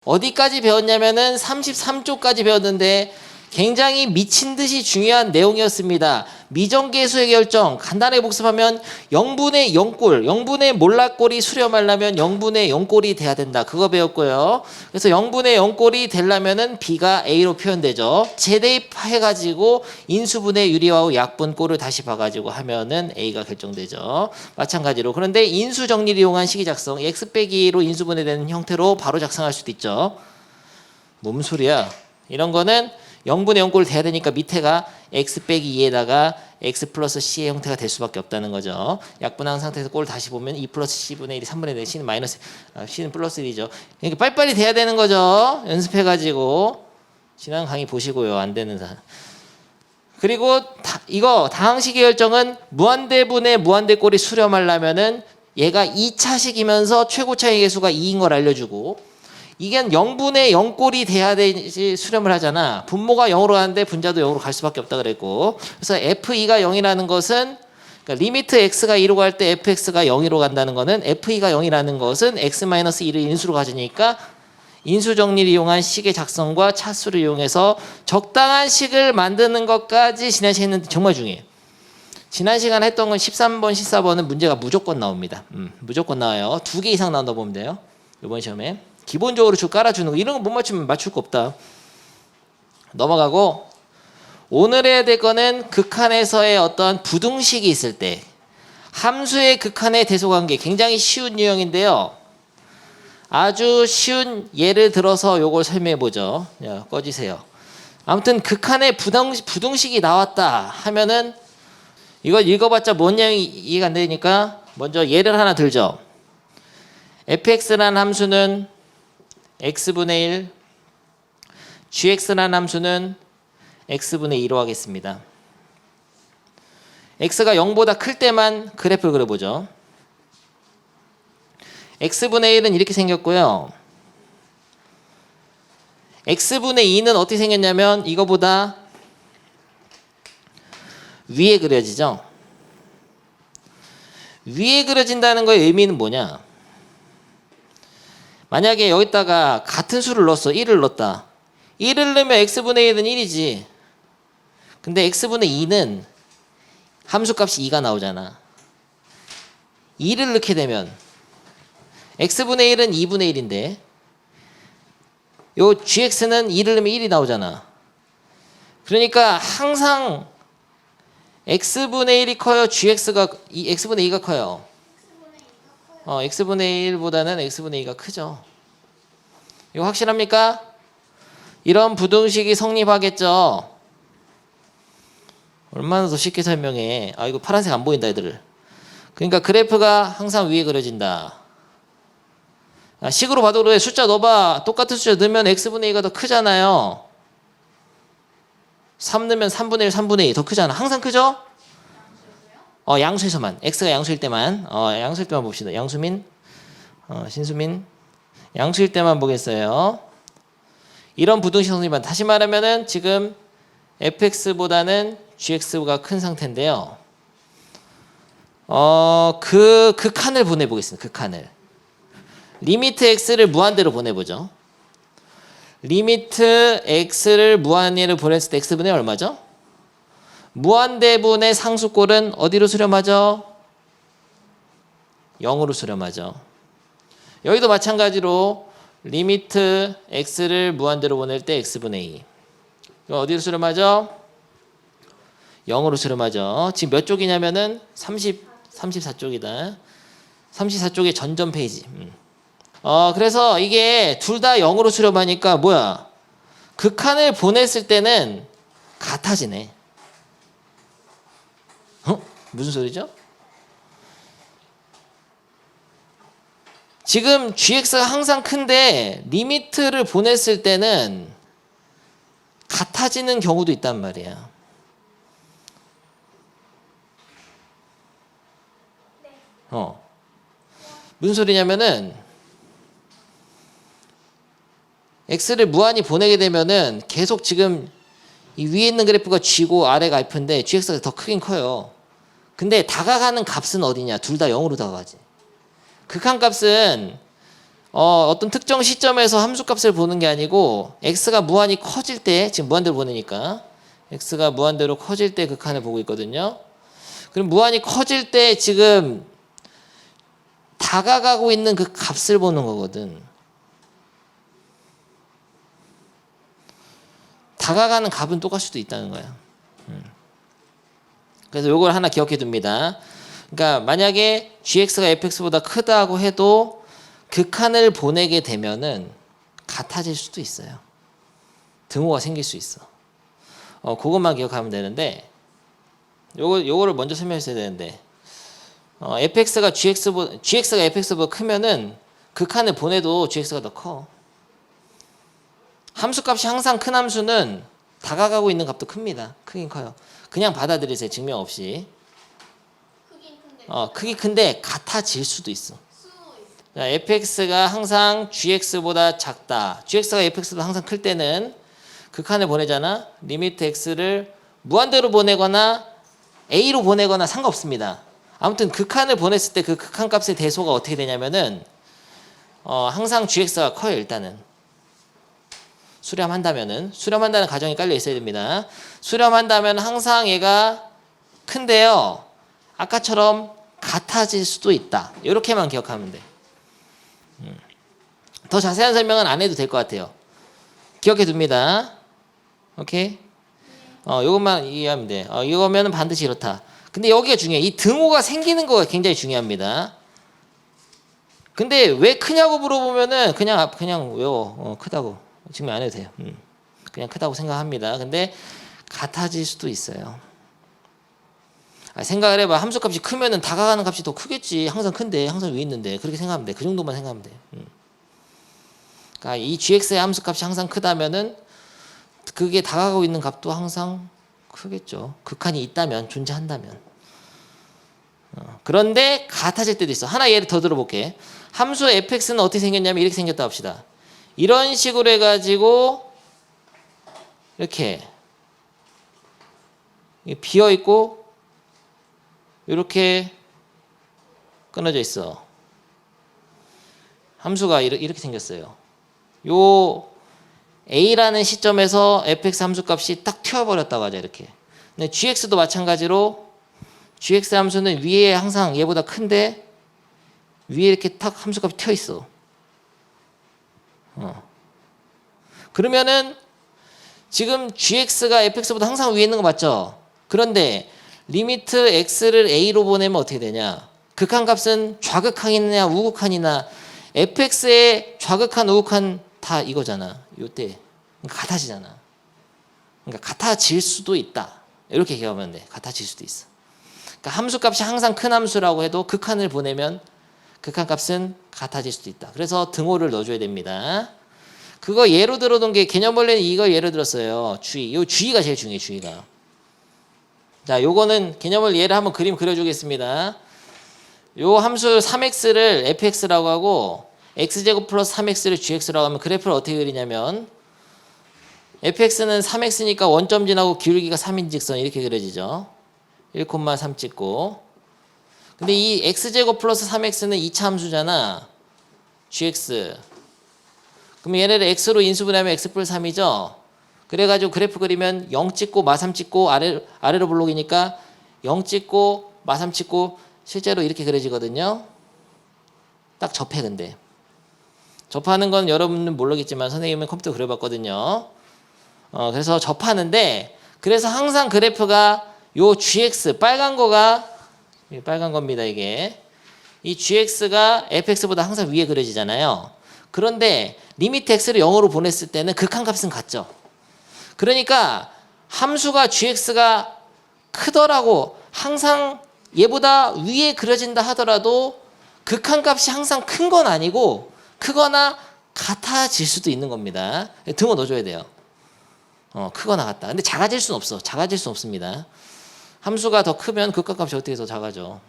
어디까지 배웠냐면은 33쪽까지 배웠는데 굉장히 미친 듯이 중요한 내용이었습니다. 미정계수의 결정 간단하게 복습하면 0분의 0꼴, 0분의 몰락꼴이 수렴하려면 0분의 0꼴이 돼야 된다. 그거 배웠고요. 그래서 0분의 0꼴이 되려면은 B가 A로 표현되죠. 재대입해가지고 인수분해 유리화후 약분꼴을 다시 봐가지고 하면은 A가 결정되죠. 마찬가지로 그런데 인수 정리를 이용한 식이 작성, X 빼기로 인수분해되는 형태로 바로 작성할 수도 있죠. 뭔 소리야? 이런 거는 0분의 0꼴 돼야 되니까 밑에가 x 빼기 2에다가 x 플러스 c의 형태가 될 수밖에 없다는 거죠. 약분한 상태에서 꼴 다시 보면 2 플러스 c분의 1이 3분의 4, c는 마이너스, c는 플러스 1이죠. 그러니까 빨리빨리 돼야 되는 거죠. 연습해가지고 지난 강의 보시고요. 안 되는 사람. 그리고 이거 다항식의 결정은 무한대분의 무한대꼴이 수렴하려면은 얘가 2차식이면서 최고차의 계수가 2인 걸 알려주고 이게 0분의 0꼴이 돼야 되지 수렴을 하잖아. 분모가 0으로 가는데 분자도 0으로 갈 수밖에 없다 그랬고 그래서 F2가 0이라는 것은 그러니까 리미트 x가 2로 갈 때 fx가 0으로 간다는 거는 F2가 0이라는 것은 x-1을 인수로 가지니까 인수 정리를 이용한 식의 작성과 차수를 이용해서 적당한 식을 만드는 것까지 지난 시간에 했는데 정말 중요해요. 지난 시간에 했던 건 13번, 14번은 문제가 무조건 나옵니다. 무조건 나와요. 2개 이상 나온다 보면 돼요. 이번 시험에. 기본적으로 줄 깔아주는 거 이런 거 못 맞추면 맞출 거 없다. 넘어가고 오늘 해야 될 거는 극한에서의 어떤 부등식이 있을 때 함수의 극한의 대소관계 굉장히 쉬운 유형인데요. 아주 쉬운 예를 들어서 요걸 설명해 보죠. 야, 꺼지세요. 아무튼 극한의 부등식이 나왔다 하면은 이걸 읽어봤자 뭔 내용이 이해가 안 되니까 먼저 예를 하나 들죠. fx라는 함수는 x분의 1, gx라는 함수는 x분의 2로 하겠습니다. x가 0보다 클 때만 그래프를 그려보죠. x분의 1은 이렇게 생겼고요. x분의 2는 어떻게 생겼냐면 이거보다 위에 그려지죠. 위에 그려진다는 거의 의미는 뭐냐? 만약에 여기다가 같은 수를 넣었어. 1을 넣었다. 1을 넣으면 x분의 1은 1이지. 근데 x분의 2는 함수값이 2가 나오잖아. 2를 넣게 되면 x분의 1은 2분의 1인데 요 gx는 2를 넣으면 1이 나오잖아. 그러니까 항상 x분의 1이 커요? x분의 2가 커요? x분의 1보다는 x분의 2가 크죠. 이거 확실합니까? 이런 부등식이 성립하겠죠. 얼마나 더 쉽게 설명해. 이거 파란색 안 보인다 애들. 그러니까 그래프가 항상 위에 그려진다. 식으로 봐도 그래. 숫자 넣어봐. 똑같은 숫자 넣으면 x분의 2가 더 크잖아요. 3 넣으면 3분의 1, 3분의 2 더 크잖아. 항상 크죠? 양수에서만. x가 양수일 때만. 양수일 때만 봅시다. 양수민, 신수민. 양수일 때만 보겠어요. 이런 부등식 성립한. 다시 말하면은 지금 fx보다는 gx가 큰 상태인데요. 그 극한을 보내보겠습니다. 극한을. 리미트 x를 무한대로 보내보죠. 리미트 x를 무한대로 보냈을 때 x분의 얼마죠? 무한대분의 상수꼴은 어디로 수렴하죠? 0으로 수렴하죠. 여기도 마찬가지로 리미트 x를 무한대로 보낼 때 x분의 2. 어디로 수렴하죠? 0으로 수렴하죠. 지금 몇 쪽이냐면은 34쪽이다. 34쪽의 전전 페이지. 그래서 이게 둘 다 0으로 수렴하니까 뭐야? 극한을 보냈을 때는 같아지네. 무슨 소리죠? 지금 gx가 항상 큰데 리미트를 보냈을 때는 같아지는 경우도 있단 말이야. 무슨 소리냐면은 x를 무한히 보내게 되면은 계속 지금 이 위에 있는 그래프가 g고 아래가 f인데 gx가 더 크긴 커요. 근데 다가가는 값은 어디냐? 둘 다 0으로 다가가지. 극한값은 어떤 특정 시점에서 함수값을 보는 게 아니고 x가 무한히 커질 때, 지금 무한대로 보내니까 x가 무한대로 커질 때 극한을 보고 있거든요. 그럼 무한히 커질 때 지금 다가가고 있는 그 값을 보는 거거든. 다가가는 값은 똑같을 수도 있다는 거야. 그래서 요걸 하나 기억해 둡니다. 그러니까 만약에 gx가 fx보다 크다고 해도 극한을 보내게 되면은 같아질 수도 있어요. 등호가 생길 수 있어. 그것만 기억하면 되는데 요거를 먼저 설명했어야 되는데 fx가 gx가 fx보다 크면은 극한을 보내도 gx가 더 커. 함수값이 항상 큰 함수는 다가가고 있는 값도 큽니다. 크긴 커요. 그냥 받아들이세요. 증명 없이. 크기 큰데 같아질 수도 있어. 자, fx가 항상 gx보다 작다. gx가 fx보다 항상 클 때는 극한을 보내잖아. 리미트 x를 무한대로 보내거나 a로 보내거나 상관없습니다. 아무튼 극한을 보냈을 때 그 극한 값의 대소가 어떻게 되냐면은 항상 gx가 커요. 일단은 수렴한다는 가정이 깔려 있어야 됩니다. 수렴한다면 항상 얘가 큰데요. 아까처럼 같아질 수도 있다. 이렇게만 기억하면 돼. 더 자세한 설명은 안 해도 될 것 같아요. 기억해 둡니다. 오케이? 요것만 이해하면 돼. 이거면은 반드시 이렇다. 근데 여기가 중요해. 이 등호가 생기는 거가 굉장히 중요합니다. 근데 왜 크냐고 물어보면은 그냥 외워. 크다고. 증명 안 해도 돼요. 그냥 크다고 생각합니다. 근데 같아질 수도 있어요. 생각을 해봐. 함수값이 크면은 다가가는 값이 더 크겠지. 항상 큰데, 항상 위에 있는데. 그렇게 생각하면 돼. 그 정도만 생각하면 돼. 그러니까 이 gx의 함수값이 항상 크다면은 그게 다가가고 있는 값도 항상 크겠죠. 극한이 있다면, 존재한다면. 그런데 같아질 때도 있어. 하나 예를 더 들어볼게. 함수 fx는 어떻게 생겼냐면 이렇게 생겼다 합시다. 이런 식으로 해가지고 이렇게 비어 있고 이렇게 끊어져 있어. 함수가 이렇게 생겼어요. 요 a라는 시점에서 fx 함수값이 딱 튀어버렸다고 하자. 이렇게. 근데 gx도 마찬가지로 gx 함수는 위에 항상 얘보다 큰데 위에 이렇게 탁 함수값이 튀어 있어. 그러면은 지금 gx가 fx보다 항상 위에 있는 거 맞죠? 그런데 리미트 x를 a로 보내면 어떻게 되냐? 극한값은 좌극한이냐 우극한이나 fx의 좌극한 우극한 다 이거잖아. 요때 그러니까 같아지잖아. 그러니까 같아질 수도 있다. 이렇게 기억하면 돼. 같아질 수도 있어. 그러니까 함수값이 항상 큰 함수라고 해도 극한을 보내면 극한값은 같아질 수도 있다. 그래서 등호를 넣어줘야 됩니다. 그거 예로 들어둔 게 개념벌레는 이거 예로 들었어요. 주의. 요 주의가 제일 중요해. 주의가. 자, 요거는 개념을 예를 한번 그림 그려주겠습니다. 요 함수 3x를 fx라고 하고 x제곱 플러스 3x를 gx라고 하면 그래프를 어떻게 그리냐면 fx는 3x니까 원점 지나고 기울기가 3인 직선 이렇게 그려지죠. 1,3 찍고 근데 이 x제곱 플러스 3x는 2차 함수잖아. gx. 그럼 얘네를 x로 인수분해하면 x 플러스 3이죠. 그래가지고 그래프 그리면 0 찍고 마3 찍고 아래로 블록이니까 0 찍고 마3 찍고 실제로 이렇게 그려지거든요. 딱 접해 근데. 접하는 건 여러분은 모르겠지만 선생님은 컴퓨터 그려봤거든요. 그래서 접하는데 그래서 항상 그래프가 요 gx 빨간 거가 빨간 겁니다 이게. 이 gx가 fx보다 항상 위에 그려지잖아요. 그런데 리미트 x를 0으로 보냈을 때는 극한값은 같죠. 그러니까 함수가 gx가 크더라고 항상 얘보다 위에 그려진다 하더라도 극한값이 항상 큰 건 아니고 크거나 같아질 수도 있는 겁니다. 등호 넣어줘야 돼요. 크거나 같다. 근데 작아질 수는 없어. 작아질 수 없습니다. 함수가 더 크면 극한값이 어떻게 더 작아져.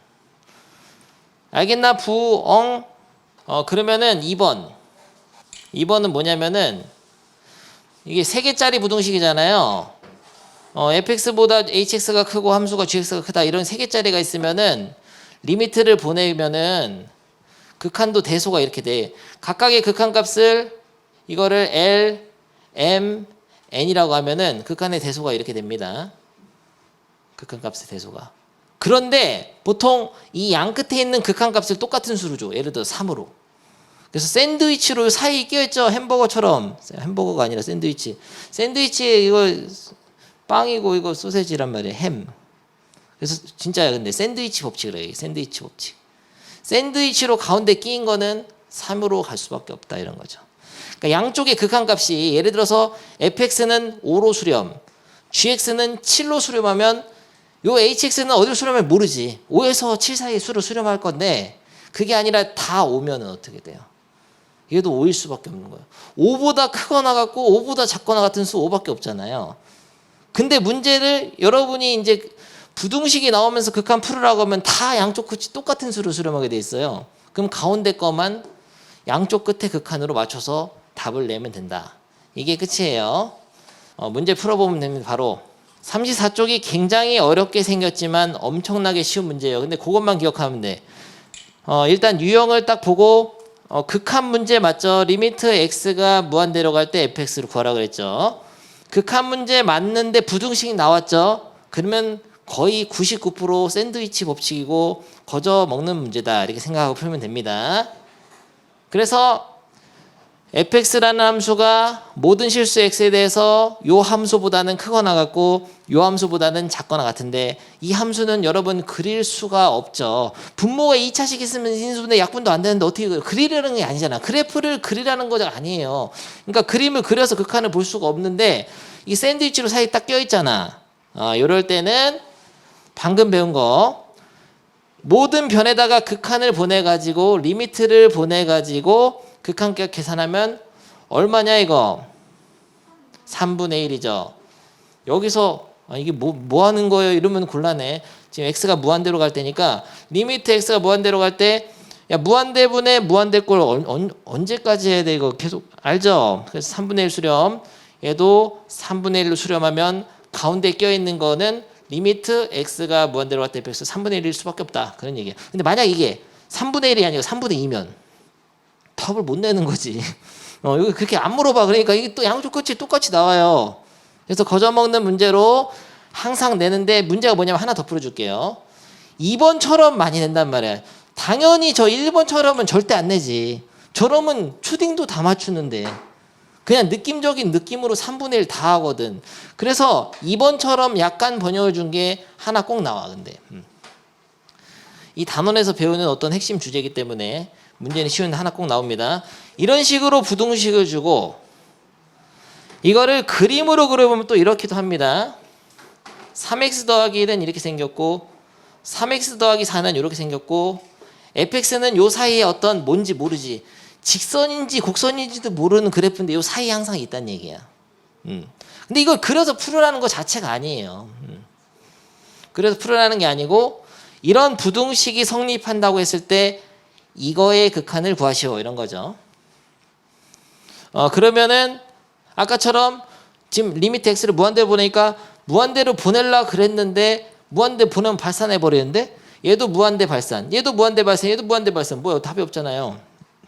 알겠나? 부엉. 그러면은 2번은 뭐냐면은 이게 3개짜리 부등식이잖아요. fx보다 hx가 크고 함수가 gx가 크다 이런 3개짜리가 있으면은 리미트를 보내면은 극한도 대소가 이렇게 돼. 각각의 극한값을 이거를 L, M, N이라고 하면은 극한의 대소가 이렇게 됩니다. 극한값의 대소가. 그런데 보통 이 양 끝에 있는 극한값을 똑같은 수로 줘. 예를 들어 3으로. 그래서 샌드위치로 사이에 끼어있죠. 햄버거처럼. 햄버거가 아니라 샌드위치. 샌드위치에 이거 빵이고 이거 소세지란 말이에요. 햄. 그래서 진짜야. 근데 샌드위치 법칙을 해요. 샌드위치 법칙. 샌드위치로 가운데 끼인 거는 3으로 갈 수밖에 없다 이런 거죠. 그러니까 양쪽의 극한값이 예를 들어서 fx는 5로 수렴, gx는 7로 수렴하면 요 hx는 어디로 수렴하면 모르지. 5에서 7 사이의 수로 수렴할 건데 그게 아니라 다 5면은 어떻게 돼요? 얘도 5일 수밖에 없는 거예요. 5보다 크거나 같고 5보다 작거나 같은 수 5밖에 없잖아요. 근데 문제를 여러분이 이제 부등식이 나오면서 극한 풀으라고 하면 다 양쪽 끝이 똑같은 수로 수렴하게 돼 있어요. 그럼 가운데 거만 양쪽 끝에 극한으로 맞춰서 답을 내면 된다. 이게 끝이에요. 문제 풀어보면 됩니다. 바로 34쪽이 굉장히 어렵게 생겼지만 엄청나게 쉬운 문제예요. 근데 그것만 기억하면 돼. 일단 유형을 딱 보고 극한 문제 맞죠? 리미트 x가 무한대로 갈 때 fx를 구하라 그랬죠. 극한 문제 맞는데 부등식이 나왔죠. 그러면 거의 99% 샌드위치 법칙이고 거저 먹는 문제다 이렇게 생각하고 풀면 됩니다. 그래서 fx라는 함수가 모든 실수 x에 대해서 요 함수보다는 크거나 같고 요 함수보다는 작거나 같은데 이 함수는 여러분 그릴 수가 없죠. 분모가 2차식 있으면 인수분해 약분도 안 되는데 어떻게 그리려는 게 아니잖아. 그래프를 그리라는 거가 아니에요. 그러니까 그림을 그려서 극한을 볼 수가 없는데 이 샌드위치로 사이에 딱 껴있잖아. 이럴 때는 방금 배운 거 모든 변에다가 극한을 보내가지고 리미트를 보내가지고 극한값 계산하면 얼마냐 이거 3분의 1이죠. 여기서 이게 뭐 하는 거예요 이러면 곤란해. 지금 x가 무한대로 갈 때니까 리미트 x가 무한대로 갈 때 야 무한대분의 무한대꼴 언제까지 해야 돼 이거 계속 알죠. 그래서 3분의 1 수렴 얘도 3분의 1로 수렴하면 가운데 껴있는 거는 리미트 x가 무한대로 갈 때 fx 3분의 1일 수밖에 없다 그런 얘기야. 근데 만약 이게 3분의 1이 아니고 3분의 2면 답을 못 내는 거지. 여기 그렇게 안 물어봐. 그러니까 이게 또 양쪽 끝이 똑같이 나와요. 그래서 거저먹는 문제로 항상 내는데 문제가 뭐냐면 하나 더 풀어줄게요. 2번처럼 많이 낸단 말이야. 당연히 저 1번처럼은 절대 안 내지. 저러면 추딩도 다 맞추는데 그냥 느낌적인 느낌으로 3분의 1 다 하거든. 그래서 2번처럼 약간 번역을 준 게 하나 꼭 나와. 근데 이 단원에서 배우는 어떤 핵심 주제이기 때문에 문제는 쉬운 하나 꼭 나옵니다. 이런 식으로 부등식을 주고 이거를 그림으로 그려보면 또 이렇게도 합니다. 3x 더하기 1은 이렇게 생겼고 3x 더하기 4는 이렇게 생겼고 fx는 요 사이에 어떤 뭔지 모르지. 직선인지 곡선인지도 모르는 그래프인데 요 사이에 항상 있다는 얘기야. 근데 이걸 그려서 풀으라는 거 자체가 아니에요. 그래서 풀으라는 게 아니고 이런 부등식이 성립한다고 했을 때 이거의 극한을 구하시오 이런 거죠. 그러면은 아까처럼 지금 리미트 x를 무한대로 보내니까 무한대로 보내려고 그랬는데 무한대 보내면 발산해 버리는데 얘도 무한대 발산, 얘도 무한대 발산, 얘도 무한대 발산 뭐야 답이 없잖아요.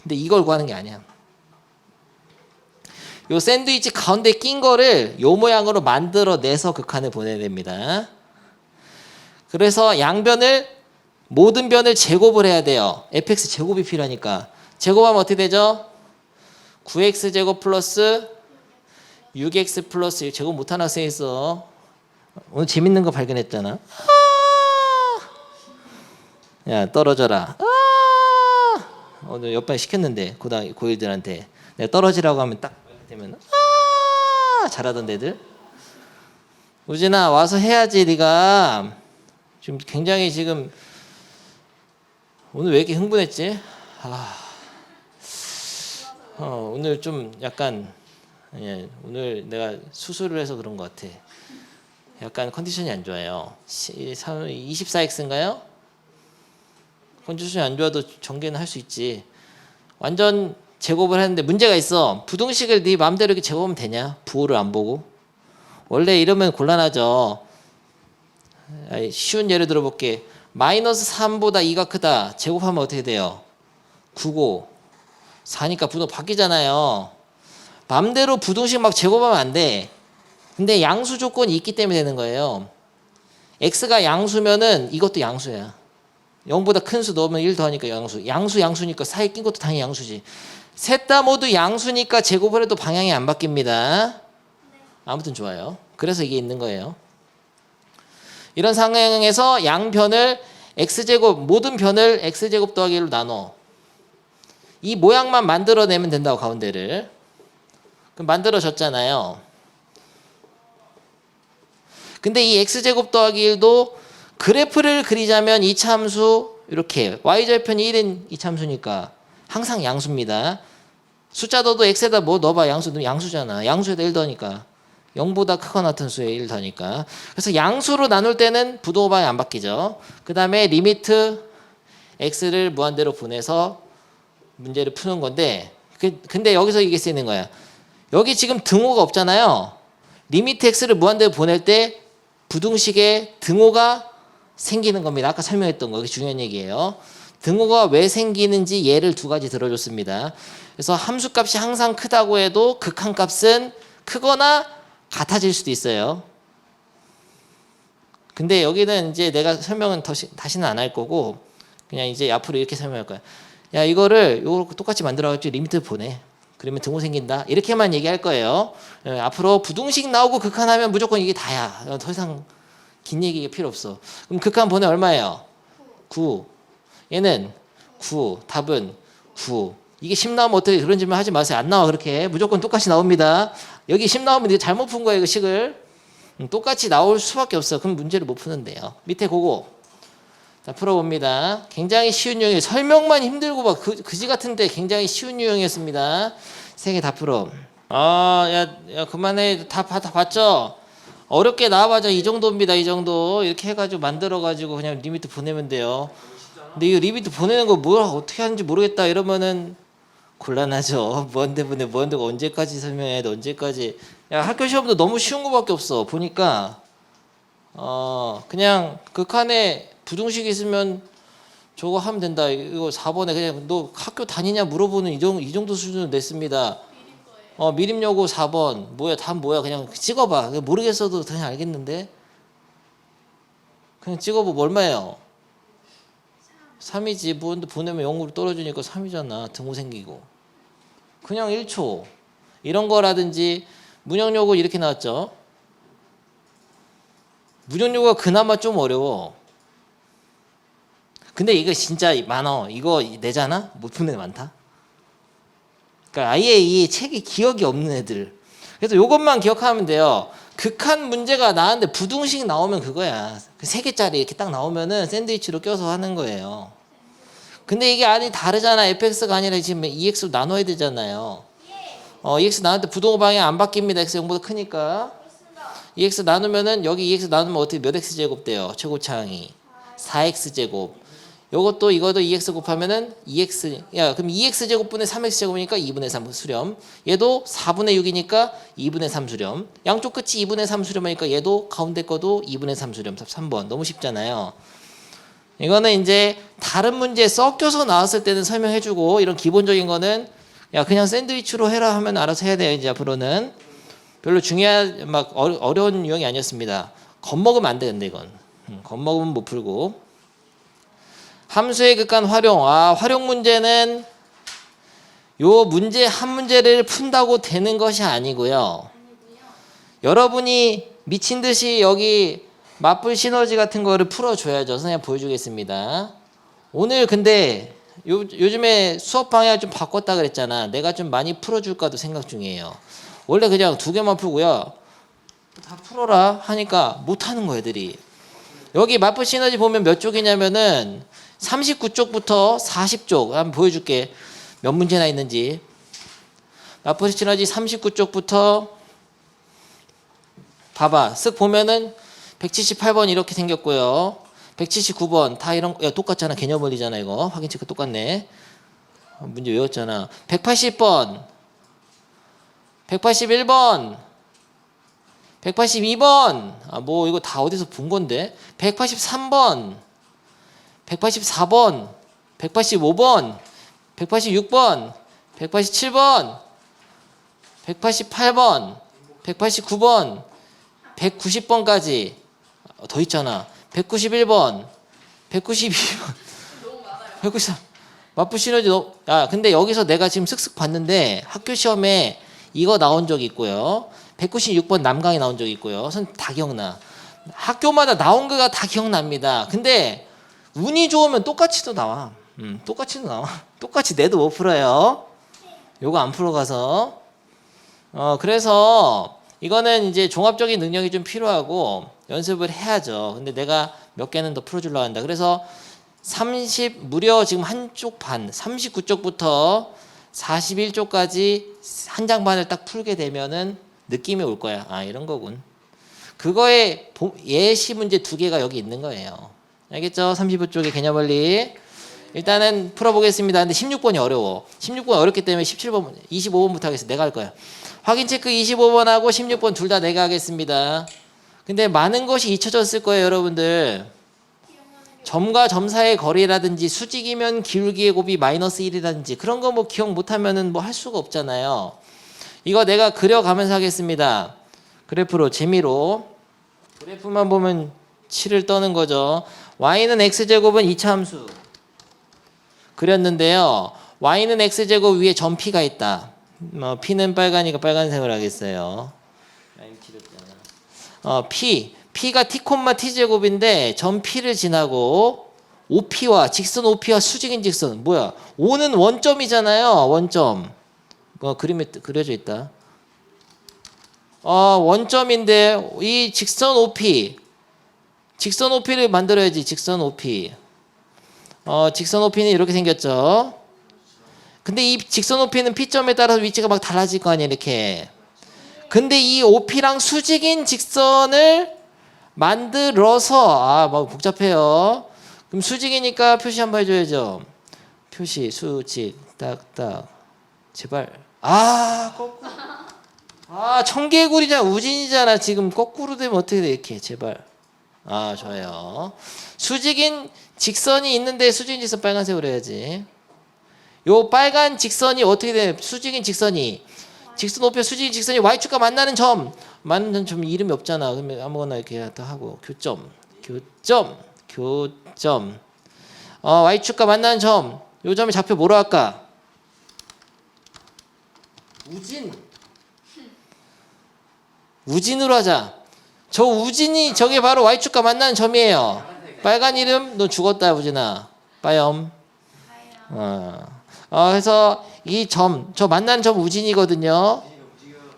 근데 이걸 구하는 게 아니야. 요 샌드위치 가운데 낀 거를 요 모양으로 만들어내서 극한을 보내야 됩니다. 그래서 양변을 모든 변을 제곱을 해야 돼요. fx 제곱이 필요하니까. 제곱하면 어떻게 되죠? 9x제곱 플러스 6x 플러스 제곱 못하는 학생이 있어. 오늘 재밌는 거 발견했잖아. 야 떨어져라. 오늘 옆반에 시켰는데 고1들한테 내가 떨어지라고 하면 딱 되면 잘하던 애들. 우진아 와서 해야지. 네가 지금 굉장히 지금 오늘 왜 이렇게 흥분했지? 오늘 좀 약간 오늘 내가 수술을 해서 그런 것 같아. 약간 컨디션이 안 좋아요. 24x인가요? 컨디션이 안 좋아도 전개는 할 수 있지. 완전 제곱을 했는데 문제가 있어. 부등식을 네 마음대로 이렇게 제곱하면 되냐? 부호를 안 보고. 원래 이러면 곤란하죠. 쉬운 예를 들어볼게. 마이너스 3보다 2가 크다. 제곱하면 어떻게 돼요? 9고 4니까 부동 바뀌잖아요. 맘대로 부등식 막 제곱하면 안 돼. 근데 양수 조건이 있기 때문에 되는 거예요. x가 양수면은 이것도 양수야. 0보다 큰 수 넣으면 1 더하니까 양수. 양수니까 사이에 낀 것도 당연히 양수지. 셋 다 모두 양수니까 제곱을 해도 방향이 안 바뀝니다. 아무튼 좋아요. 그래서 이게 있는 거예요. 이런 상황에서 양변을 x제곱, 모든 변을 x제곱 더하기 1로 나눠. 이 모양만 만들어내면 된다고, 가운데를. 그럼 만들어졌잖아요. 근데 이 x제곱 더하기 1도 그래프를 그리자면 이 참수 이렇게 y절편이 1인 이 참수니까 항상 양수입니다. 숫자 넣어도 x에다 뭐 넣어봐. 양수잖아. 양수에다 1 더하니까 0보다 크거나 같은 수에 1 더하니까. 그래서 양수로 나눌 때는 부등호 방향 안 바뀌죠. 그 다음에 리미트 x를 무한대로 보내서 문제를 푸는 건데, 근데 여기서 이게 쓰이는 거야. 여기 지금 등호가 없잖아요. 리미트 x를 무한대로 보낼 때 부등식에 등호가 생기는 겁니다. 아까 설명했던 거. 그게 중요한 얘기예요. 등호가 왜 생기는지 예를 두 가지 들어줬습니다. 그래서 함수값이 항상 크다고 해도 극한값은 크거나 같아질 수도 있어요. 근데 여기는 이제 내가 설명은 다시는 안 할 거고, 그냥 이제 앞으로 이렇게 설명할 거야. 야, 이거를 요거 똑같이 만들어가지고 리미트 보내. 그러면 등호 생긴다. 이렇게만 얘기할 거예요. 앞으로 부등식 나오고 극한하면 무조건 이게 다야. 더 이상 긴 얘기가 필요 없어. 그럼 극한 보내 얼마예요? 9. 얘는 9. 답은 9. 이게 10 나오면 어떻게 그런 질문 하지 마세요. 안 나와 그렇게. 무조건 똑같이 나옵니다. 여기 10 나오면 이거 잘못 푼 거예요. 그 식을. 똑같이 나올 수밖에 없어. 그럼 문제를 못 푸는데요. 밑에 그거. 자, 풀어봅니다. 굉장히 쉬운 유형이에요. 설명만 힘들고 막 그지 같은데 굉장히 쉬운 유형이었습니다. 3개 다 풀어. 야, 그만해. 다 봤죠? 어렵게 나와봐자 이 정도입니다. 이 정도. 이렇게 해가지고 만들어가지고 그냥 리미트 보내면 돼요. 근데 이 리미트 보내는 거 뭘 어떻게 하는지 모르겠다 이러면은 곤란하죠. 무한대가 언제까지 설명해야 돼, 언제까지. 야, 학교 시험도 너무 쉬운 거밖에 없어. 보니까 그냥 극한에 부등식 있으면 저거 하면 된다. 이거 4번에 그냥 너 학교 다니냐 물어보는 이 정도 수준으로 냈습니다. 미림여고 4번. 뭐야, 답 뭐야. 그냥 찍어봐. 모르겠어도 그냥 알겠는데. 그냥 찍어보면 얼마예요? 3이지. 무한대 보내면 0으로 떨어지니까 3이잖아. 등호 생기고. 그냥 1초. 이런 거라든지 문형요거 이렇게 나왔죠. 문형요거가 그나마 좀 어려워. 근데 이거 진짜 많아. 이거 내잖아? 못 푸는 애 많다. 그러니까 아예 이 책에 기억이 없는 애들. 그래서 이것만 기억하면 돼요. 극한 문제가 나왔는데 부등식 나오면 그거야. 그 3개짜리 이렇게 딱 나오면은 샌드위치로 껴서 하는 거예요. 근데 이게 아니 다르잖아. fx가 아니라 지금 ex로 나눠야 되잖아요. ex 나눌 때 부등호 방향 안 바뀝니다. x 0보다 크니까. ex 나누면은 여기 ex 나누면 어떻게 몇 x 제곱 돼요? 최고차항이 4x 제곱. 요것도 이것도 2x 곱하면은 2x. 야, 그럼 2x 제곱분의 3x 제곱이니까 2분의 3 수렴. 얘도 4분의 6이니까 2분의 3 수렴. 양쪽 끝이 2분의 3 수렴이니까 얘도 가운데 거도 2분의 3 수렴. 3번. 너무 쉽잖아요. 이거는 이제 다른 문제 섞여서 나왔을 때는 설명해주고, 이런 기본적인 거는 야, 그냥 샌드위치로 해라 하면 알아서 해야 돼요. 이제 앞으로는 별로 중요한 막 어려운 유형이 아니었습니다. 겁먹으면 안 되는데 이건. 겁먹으면 못 풀고. 함수의 극한 활용. 활용 문제는 요 문제 한 문제를 푼다고 되는 것이 아니고요. 여러분이 미친 듯이 여기 맞불 시너지 같은 거를 풀어줘야죠. 선생님 보여주겠습니다. 오늘 근데 요즘에 수업 방향을 좀 바꿨다 그랬잖아. 내가 좀 많이 풀어줄까도 생각 중이에요. 원래 그냥 2개만 풀고요. 다 풀어라 하니까 못하는 거 애들이. 여기 맞불 시너지 보면 몇 쪽이냐면은 39쪽부터 40쪽 한번 보여줄게. 몇 문제나 있는지. 맞불 시너지 39쪽부터 봐봐. 쓱 보면은 178번 이렇게 생겼고요. 179번 다 이런 야 똑같잖아. 개념 원리잖아. 이거 확인 체크 똑같네. 문제 외웠잖아. 180번 181번 182번 뭐 이거 다 어디서 본 건데. 183번 184번 185번 186번, 187번, 188번, 189번, 190번까지 더 있잖아. 191번, 192번, 193. 마프 시너지 야, 근데 여기서 내가 지금 슥슥 봤는데 학교 시험에 이거 나온 적이 있고요. 196번 남강이 나온 적이 있고요. 선 다 기억나. 학교마다 나온 거가 다 기억납니다. 근데 운이 좋으면 똑같이도 나와. 똑같이도 나와. 똑같이 내도 못 풀어요. 요거 안 풀어가서. 그래서 이거는 이제 종합적인 능력이 좀 필요하고 연습을 해야죠. 근데 내가 몇 개는 더 풀어주려고 한다. 그래서 무려 지금 한쪽 반, 39쪽부터 41쪽까지 한 장 반을 딱 풀게 되면은 느낌이 올 거야. 아, 이런 거군. 그거에 예시 문제 2개가 여기 있는 거예요. 알겠죠? 35쪽의 개념 원리. 일단은 풀어보겠습니다. 근데 16번이 어려워. 16번 어렵기 때문에 17번, 25번부터 하겠습니다. 내가 할 거야. 확인 체크 25번하고 16번 둘 다 내가 하겠습니다. 근데 많은 것이 잊혀졌을 거예요, 여러분들. 점과 점 사이의 거리라든지 수직이면 기울기의 곱이 마이너스 1이라든지 그런 거 뭐 기억 못하면은 뭐 할 수가 없잖아요. 이거 내가 그려가면서 하겠습니다. 그래프로 재미로. 그래프만 보면 7을 떠는 거죠. y는 x제곱은 2차 함수 그렸는데요. y는 x제곱 위에 점 p가 있다. p는 빨간이니까 빨간색을 하겠어요. p가 t, t제곱인데 점 p를 지나고 OP와 직선 OP와 수직인 직선 뭐야? O는 원점이잖아요. 원점. 그림에 그려져 있다. 원점인데 이 직선 OP를 만들어야지. 직선 OP. 직선 OP는 이렇게 생겼죠. 근데 이 직선 OP는 P점에 따라서 위치가 막 달라질 거 아니야, 이렇게. 근데 이 OP랑 수직인 직선을 만들어서 막 복잡해요. 그럼 수직이니까 표시 한번 해줘야죠. 표시 수직 딱딱 제발. 거꾸로. 청개구리잖아. 우진이잖아. 지금 거꾸로 되면 어떻게 돼? 이렇게 제발. 좋아요. 수직인 직선이 있는데 수직인 직선 빨간색으로 해야지. 요 빨간 직선이 어떻게 돼? 수직인 직선이 직선 오표 수직인 직선이 y축과 만나는 점 이름이 없잖아. 그러면 아무거나 이렇게 하고 교점 y축과 만나는 점 요 점의 좌표 뭐로 할까? 우진으로 하자. 저 우진이 저게 바로 y축과 만나는 점이에요. 빨간 이름 너 죽었다 우진아. 빠염. 그래서 이 저 만나는 점 우진이거든요.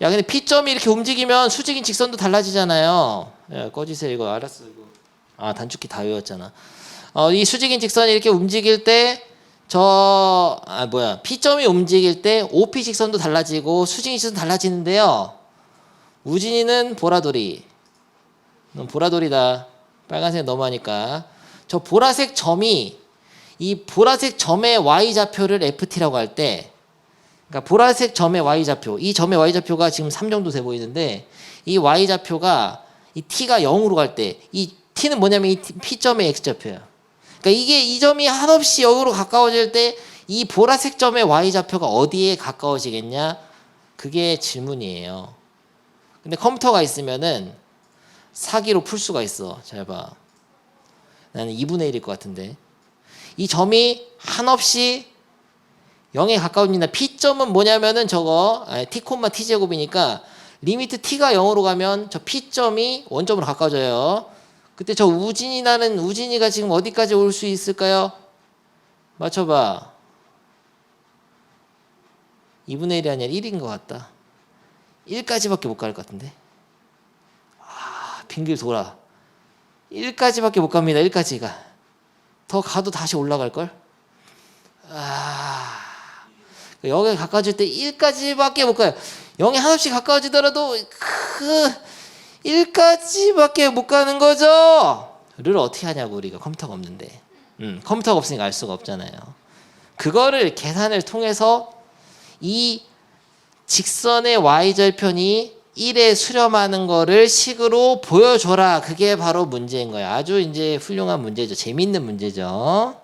야, 근데 P점이 이렇게 움직이면 수직인 직선도 달라지잖아요. 야, 꺼지세요. 이거 알았어. 이거. 단축키 다 외웠잖아. 이 수직인 직선이 이렇게 움직일 때 P점이 움직일 때 OP 직선도 달라지고 수직인 직선도 달라지는데요. 우진이는 보라돌이. 넌 보라돌이다. 빨간색 너무하니까. 저 보라색 점이 이 보라색 점의 y좌표를 ft라고 할 때 그러니까 보라색 점의 y좌표 이 점의 y좌표가 지금 3 정도 돼 보이는데 이 y좌표가 이 t가 0으로 갈 때 이 t는 뭐냐면 이 p점의 x좌표야. 그러니까 이 점이 한없이 0으로 가까워질 때 이 보라색 점의 y좌표가 어디에 가까워지겠냐? 그게 질문이에요. 근데 컴퓨터가 있으면은 사기로 풀 수가 있어. 잘 봐. 나는 2분의 1일 것 같은데. 이 점이 한없이 0에 가까워진다. P점은 뭐냐면은 저거 t, t제곱이니까 리미트 t가 0으로 가면 저 P점이 원점으로 가까워져요. 그때 저 우진이가 지금 어디까지 올 수 있을까요? 맞춰봐. 2분의 1이 아니라 1인 것 같다. 1까지밖에 못 갈 것 같은데. 빙길 돌아. 1까지밖에 못 갑니다. 1까지가. 더 가도 다시 올라갈걸? 여기에 가까워질 때 1까지밖에 못 가요. 0에 한없이 가까워지더라도 1까지밖에 못 가는 거죠. 를 어떻게 하냐고 우리가 컴퓨터가 없는데. 컴퓨터가 없으니까 알 수가 없잖아요. 그거를 계산을 통해서 이 직선의 y절편이 1에 수렴하는 거를 식으로 보여줘라. 그게 바로 문제인 거야. 아주 이제 훌륭한 문제죠. 재미있는 문제죠.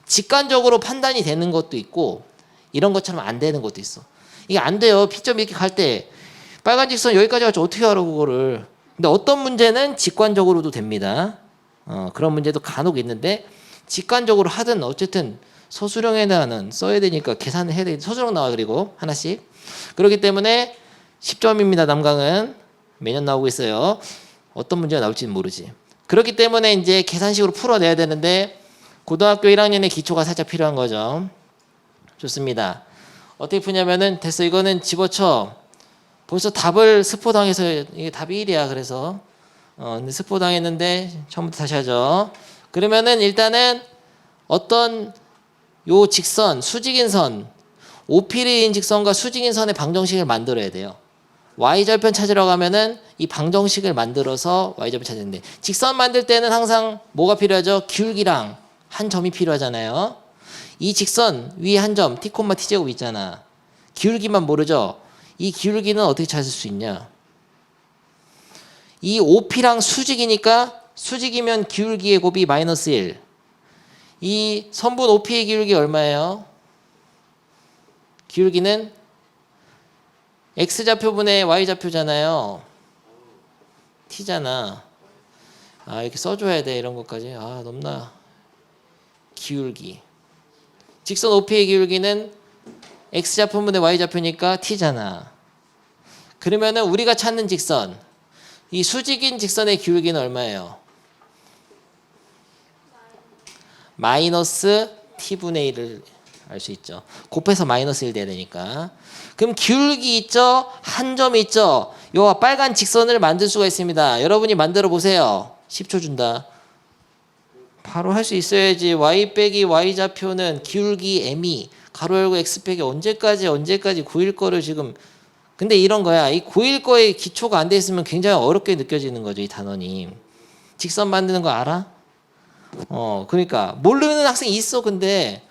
직관적으로 판단이 되는 것도 있고 이런 것처럼 안 되는 것도 있어. 이게 안 돼요. P점 이렇게 갈 때 빨간 직선 여기까지 갈지 어떻게 알아 그거를. 근데 어떤 문제는 직관적으로도 됩니다. 그런 문제도 간혹 있는데 직관적으로 하든 어쨌든 서술형에는 써야 되니까 계산을 해야 돼. 서술형 나와 그리고 하나씩. 그렇기 때문에 10점입니다. 남강은 매년 나오고 있어요. 어떤 문제가 나올지는 모르지. 그렇기 때문에 이제 계산식으로 풀어내야 되는데 고등학교 1학년의 기초가 살짝 필요한 거죠. 좋습니다. 어떻게 푸냐면은 됐어. 이거는 집어쳐. 벌써 답을 스포당해서 이게 답이 1이야. 그래서 근데 스포당했는데 처음부터 다시 하죠. 그러면은 일단은 어떤 요 직선, 수직인 선, OP인 직선과 수직인 선의 방정식을 만들어야 돼요. Y절편 찾으러 가면은 이 방정식을 만들어서 Y절편 찾는데 직선 만들 때는 항상 뭐가 필요하죠? 기울기랑 한 점이 필요하잖아요. 이 직선 위에 한 점, t, t제곱 있잖아. 기울기만 모르죠? 이 기울기는 어떻게 찾을 수 있냐? 이 OP랑 수직이니까 수직이면 기울기의 곱이 마이너스 1. 이 선분 OP의 기울기 얼마예요? 기울기는 X좌표분의 Y좌표잖아요. T잖아. 이렇게 써줘야 돼. 이런 것까지. 넘나. 기울기. 직선 OP의 기울기는 X좌표분의 Y좌표니까 T잖아. 그러면은 우리가 찾는 직선. 이 수직인 직선의 기울기는 얼마예요? 마이너스 T분의 1을 알 수 있죠. 곱해서 마이너스 1 돼야 되니까. 그럼 기울기 있죠? 한 점 있죠? 요 빨간 직선을 만들 수가 있습니다. 여러분이 만들어 보세요. 10초 준다. 바로 할 수 있어야지. y 빼기 y좌표는 기울기 m이 가로 열고 x 빼기 언제까지 구일 거를 지금. 근데 이런 거야. 이 구일 거에 기초가 안 돼 있으면 굉장히 어렵게 느껴지는 거죠. 이 단원이. 직선 만드는 거 알아? 그러니까 모르는 학생이 있어. 근데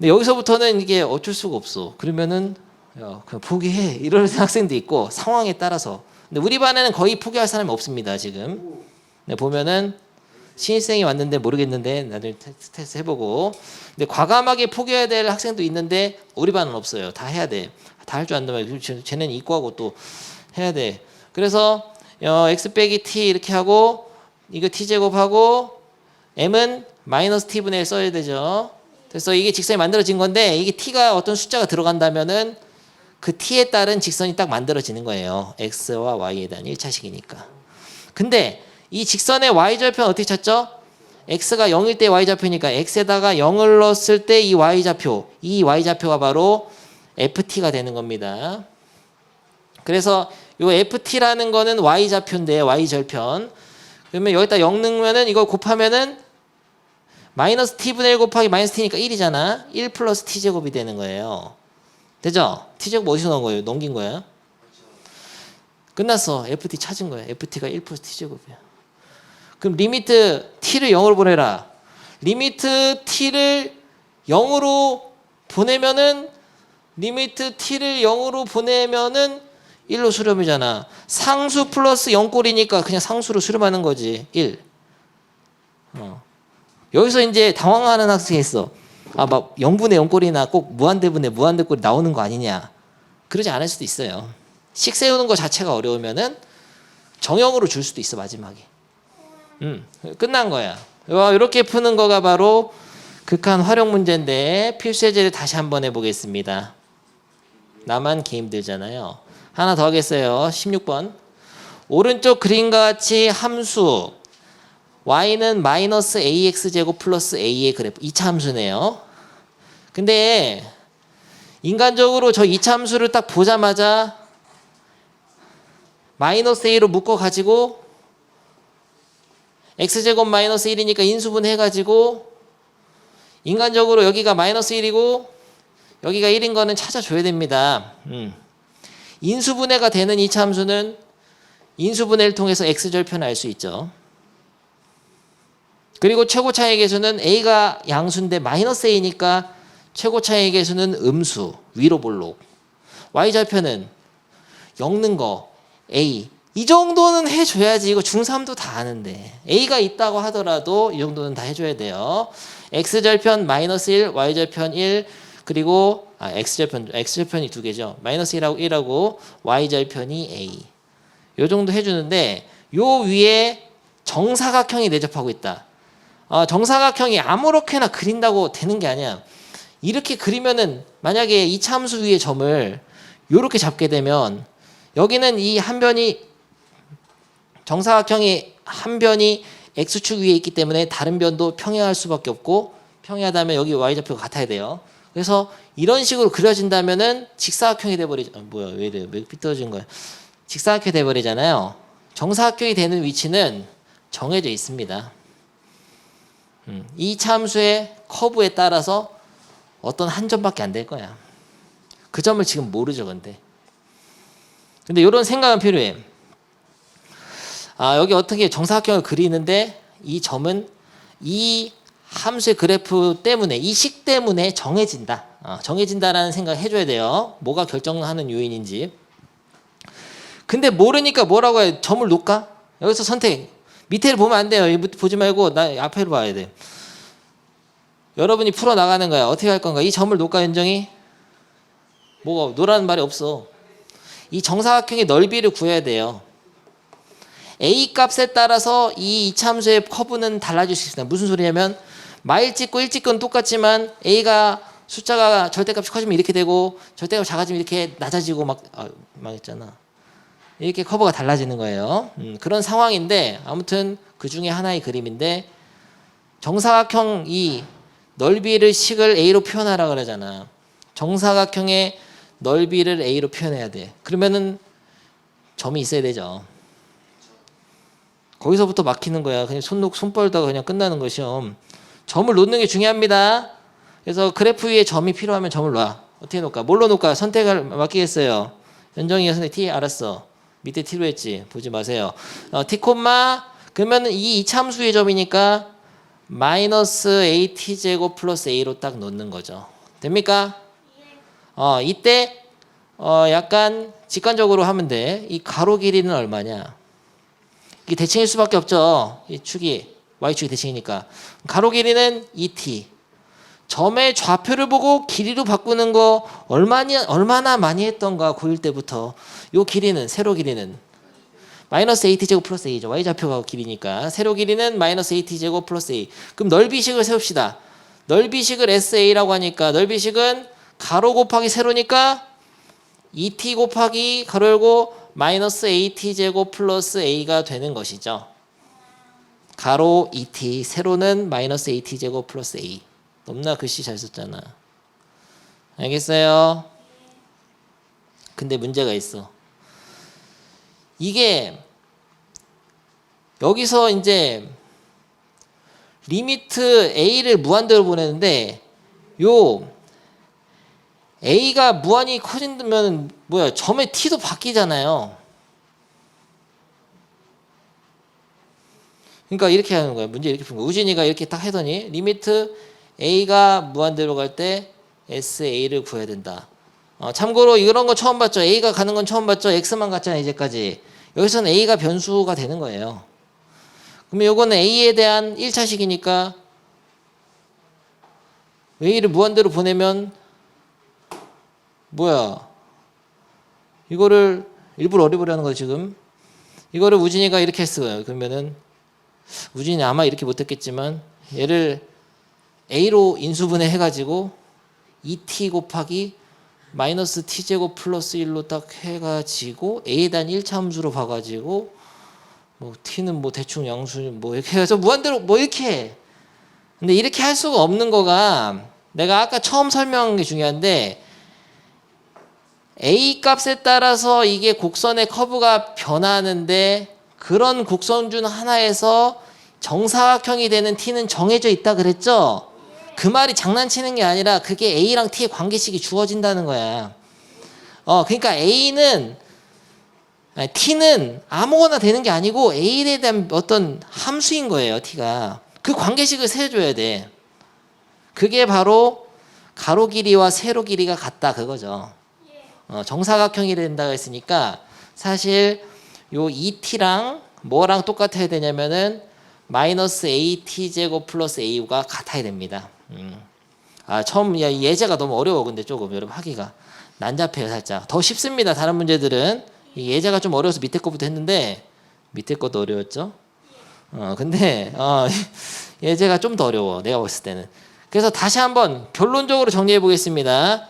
여기서부터는 이게 어쩔 수가 없어. 그러면은 야, 그냥 포기해. 이러는 학생도 있고 상황에 따라서. 근데 우리 반에는 거의 포기할 사람이 없습니다. 지금. 보면은 신입생이 왔는데 모르겠는데 나중에 테스트 해보고. 근데 과감하게 포기해야 될 학생도 있는데 우리 반은 없어요. 다 해야 돼. 다 할 줄 안다면 쟤는 이과하고 또 해야 돼. 그래서 x 빼기 t 이렇게 하고 이거 t제곱하고 m은 마이너스 t분의 1 써야 되죠. 그래서 이게 직선이 만들어진 건데 이게 t가 어떤 숫자가 들어간다면은 그 t에 따른 직선이 딱 만들어지는 거예요. x와 y에 대한 1차식이니까. 근데 이 직선의 y좌표는 어떻게 찾죠? x가 0일 때 y좌표니까 x에다가 0을 넣었을 때 이 y좌표가 바로 ft가 되는 겁니다. 그래서 이 ft라는 거는 y좌표인데 y절편. 그러면 여기다 0 넣으면은 이걸 곱하면은 마이너스 t분의 1 곱하기 마이너스 t니까 1이잖아. 1 플러스 t제곱이 되는 거예요. 되죠? t제곱 어디서 넣은 거예요? 넘긴 거야? 끝났어. ft 찾은 거야. ft가 1 플러스 t제곱이야. 그럼 리미트 t를 0으로 보내라. 리미트 t를 0으로 보내면은 1로 수렴이잖아. 상수 플러스 0꼴이니까 그냥 상수로 수렴하는 거지. 1. 여기서 이제 당황하는 학생이 있어. 막 0분의 0꼴이나 꼭 무한대분의 무한대꼴이 나오는 거 아니냐. 그러지 않을 수도 있어요. 식 세우는 거 자체가 어려우면은 정형으로 줄 수도 있어 마지막에. 끝난 거야. 이렇게 푸는 거가 바로 극한 활용 문제인데 필수 예제를 다시 한번 해보겠습니다. 나만 개 힘들잖아요. 하나 더 하겠어요. 16번. 오른쪽 그림과 같이 함수 y는 마이너스 ax제곱 플러스 a의 그래프 2차 함수네요. 근데 인간적으로 저 2차 함수를 딱 보자마자 마이너스 a로 묶어가지고 x제곱 마이너스 1이니까 인수분 해가지고 인간적으로 여기가 마이너스 1이고 여기가 1인 거는 찾아줘야 됩니다. 인수분해가 되는 2차 함수는 인수분해를 통해서 x절편을 알 수 있죠. 그리고 최고차의 계수는 a가 양수인데 마이너스 a니까 최고차의 계수는 음수, 위로 볼록. y절편은 엮는 거, a. 이 정도는 해줘야지. 이거 중3도 다 아는데. a가 있다고 하더라도 이 정도는 다 해줘야 돼요. x절편 마이너스 1, y절편 1, 그리고 x절편이 두 개죠. 마이너스 1하고 y절편이 a. 요 정도 해주는데 요 위에 정사각형이 내접하고 있다. 정사각형이 아무렇게나 그린다고 되는 게 아니야. 이렇게 그리면은 만약에 이 참수 위의 점을 요렇게 잡게 되면 여기는 이 한 변이 정사각형이 한 변이 x축 위에 있기 때문에 다른 변도 평행할 수밖에 없고 평행하다면 여기 y좌표가 같아야 돼요. 그래서 이런 식으로 그려진다면은 직사각형이 뭐야 왜 이래 왜 삐뚤어진 거야. 직사각형이 돼버리잖아요. 정사각형이 되는 위치는 정해져 있습니다. 이 참수의 커브에 따라서 어떤 한 점밖에 안 될 거야. 그 점을 지금 모르죠, 근데 이런 생각은 필요해. 여기 어떻게 정사각형을 그리는데 이 점은 이 함수의 그래프 때문에 이 식 때문에 정해진다. 정해진다라는 생각을 해줘야 돼요. 뭐가 결정하는 요인인지. 근데 모르니까 뭐라고 해? 점을 놓을까? 여기서 선택. 밑에를 보면 안 돼요. 보지 말고 나 앞에를 봐야 돼. 여러분이 풀어나가는 거야. 어떻게 할 건가? 이 점을 놓을까, 현정이? 뭐가 놓으라는 말이 없어. 이 정사각형의 넓이를 구해야 돼요. a 값에 따라서 이 이참수의 커브는 달라질 수 있습니다. 무슨 소리냐면 마일 찍고 일 찍고는 똑같지만 a가 숫자가 절대값이 커지면 이렇게 되고 절대값이 작아지면 이렇게 낮아지고 막 했잖아. 이렇게 커브가 달라지는 거예요. 그런 상황인데 아무튼 그 중에 하나의 그림인데 정사각형 이 넓이를 식을 a로 표현하라 그러잖아. 정사각형의 넓이를 a로 표현해야 돼. 그러면은 점이 있어야 되죠. 거기서부터 막히는 거야. 그냥 손 뻘다가 그냥 끝나는 것이요. 점을 놓는 게 중요합니다. 그래서 그래프 위에 점이 필요하면 점을 놔. 어떻게 놓을까? 뭘로 놓을까? 선택을 맡기겠어요. 현정이가 선택 T 알았어. 밑에 T로 했지. 보지 마세요. T 콤마 그러면 이 이참수의 점이니까 마이너스 AT 제곱 플러스 A로 딱 놓는 거죠. 됩니까? 이때 약간 직관적으로 하면 돼. 이 가로 길이는 얼마냐? 이게 대칭일 수밖에 없죠. 이 축이 y축이 대칭이니까. 가로 길이는 2t. 점의 좌표를 보고 길이로 바꾸는 거 얼마나 많이 했던가 고1 때부터. 요 길이는 세로 길이는 마이너스 AT 제곱 플러스 A죠. y좌표가 길이니까. 세로 길이는 마이너스 AT 제곱 플러스 A. 그럼 넓이식을 세웁시다. 넓이식을 SA라고 하니까 넓이식은 가로 곱하기 세로니까 2t 곱하기 가로 열고 마이너스 AT 제곱 플러스 A가 되는 것이죠. 가로 2t, 세로는 마이너스 AT 제곱 플러스 A. 넘나 글씨 잘 썼잖아. 알겠어요? 근데 문제가 있어. 이게 여기서 이제 리미트 A를 무한대로 보내는데 요 A가 무한히 커진다면 뭐야? 점의 T도 바뀌잖아요. 그러니까 이렇게 하는 거야. 문제 이렇게 푸는 거야. 우진이가 이렇게 딱 하더니 리미트 A가 무한대로 갈 때 SA를 구해야 된다. 참고로 이런 거 처음 봤죠? A가 가는 건 처음 봤죠? X만 갔잖아요, 이제까지. 여기서는 A가 변수가 되는 거예요. 그러면 요거는 A에 대한 1차식이니까 A를 무한대로 보내면 뭐야? 이거를 일부러 어려버려 하는 거야, 지금. 이거를 우진이가 이렇게 했어요. 그러면은 우진이 아마 이렇게 못했겠지만 얘를 A로 인수분해 해가지고 2t 곱하기 마이너스 t제곱 플러스 1로 딱 해가지고 A에 대한 1차 함수로 봐가지고 뭐 t는 뭐 대충 양수 뭐 이렇게 해서 무한대로 뭐 이렇게 해. 근데 이렇게 할 수가 없는 거가 내가 아까 처음 설명한 게 중요한데 A 값에 따라서 이게 곡선의 커브가 변하는데 그런 곡선 중 하나에서 정사각형이 되는 t는 정해져 있다 그랬죠? 그 말이 장난치는 게 아니라 그게 A랑 T의 관계식이 주어진다는 거야. 그러니까 T는 아무거나 되는 게 아니고 A에 대한 어떤 함수인 거예요, T가. 그 관계식을 세줘야 돼. 그게 바로 가로 길이와 세로 길이가 같다 그거죠. 정사각형이 된다고 했으니까 사실 요 2t랑 뭐랑 똑같아야 되냐면은 마이너스 AT제곱 플러스 AU가 같아야 됩니다. 처음 예제가 너무 어려워. 근데 조금 여러분 하기가 난잡해요. 살짝 더 쉽습니다. 다른 문제들은 이 예제가 좀 어려워서 밑에 거부터 했는데 밑에 것도 어려웠죠. 근데 예제가 좀 더 어려워. 내가 봤을 때는. 그래서 다시 한번 결론적으로 정리해 보겠습니다.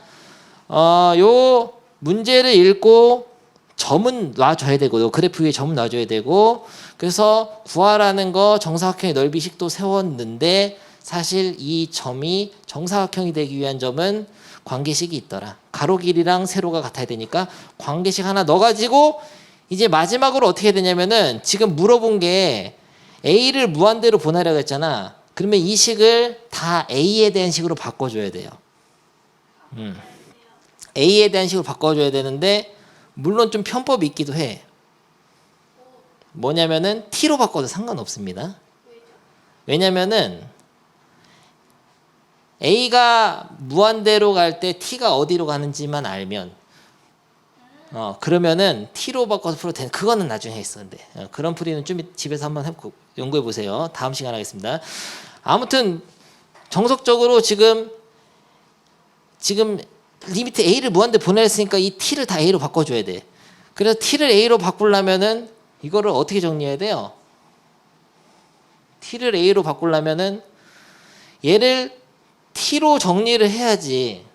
요 문제를 읽고 점은 놔줘야 되고, 요 그래프 위에 점은 놔줘야 되고, 그래서 구하라는 거 정사각형의 넓이식도 세웠는데 사실 이 점이 정사각형이 되기 위한 점은 관계식이 있더라. 가로 길이랑 세로가 같아야 되니까 관계식 하나 넣어가지고 이제 마지막으로 어떻게 되냐면은 지금 물어본 게 A를 무한대로 보내라고 했잖아. 그러면 이 식을 다 A에 대한 식으로 바꿔줘야 돼요. A에 대한 식으로 바꿔줘야 되는데 물론 좀 편법이 있기도 해. 뭐냐면은 T로 바꿔도 상관없습니다. 왜냐면은 A가 무한대로 갈 때 T가 어디로 가는지만 알면 그러면은 T로 바꿔서 풀어도 되는, 그거는 나중에 했었는데 그런 풀이는 좀 집에서 한번 연구해 보세요. 다음 시간에 하겠습니다. 아무튼 정석적으로 지금 리미트 A를 무한대 보내랬으니까 이 T를 다 A로 바꿔줘야 돼. 그래서 T를 A로 바꾸려면은 이거를 어떻게 정리해야 돼요? T를 A로 바꾸려면은 얘를 T로 정리를 해야지.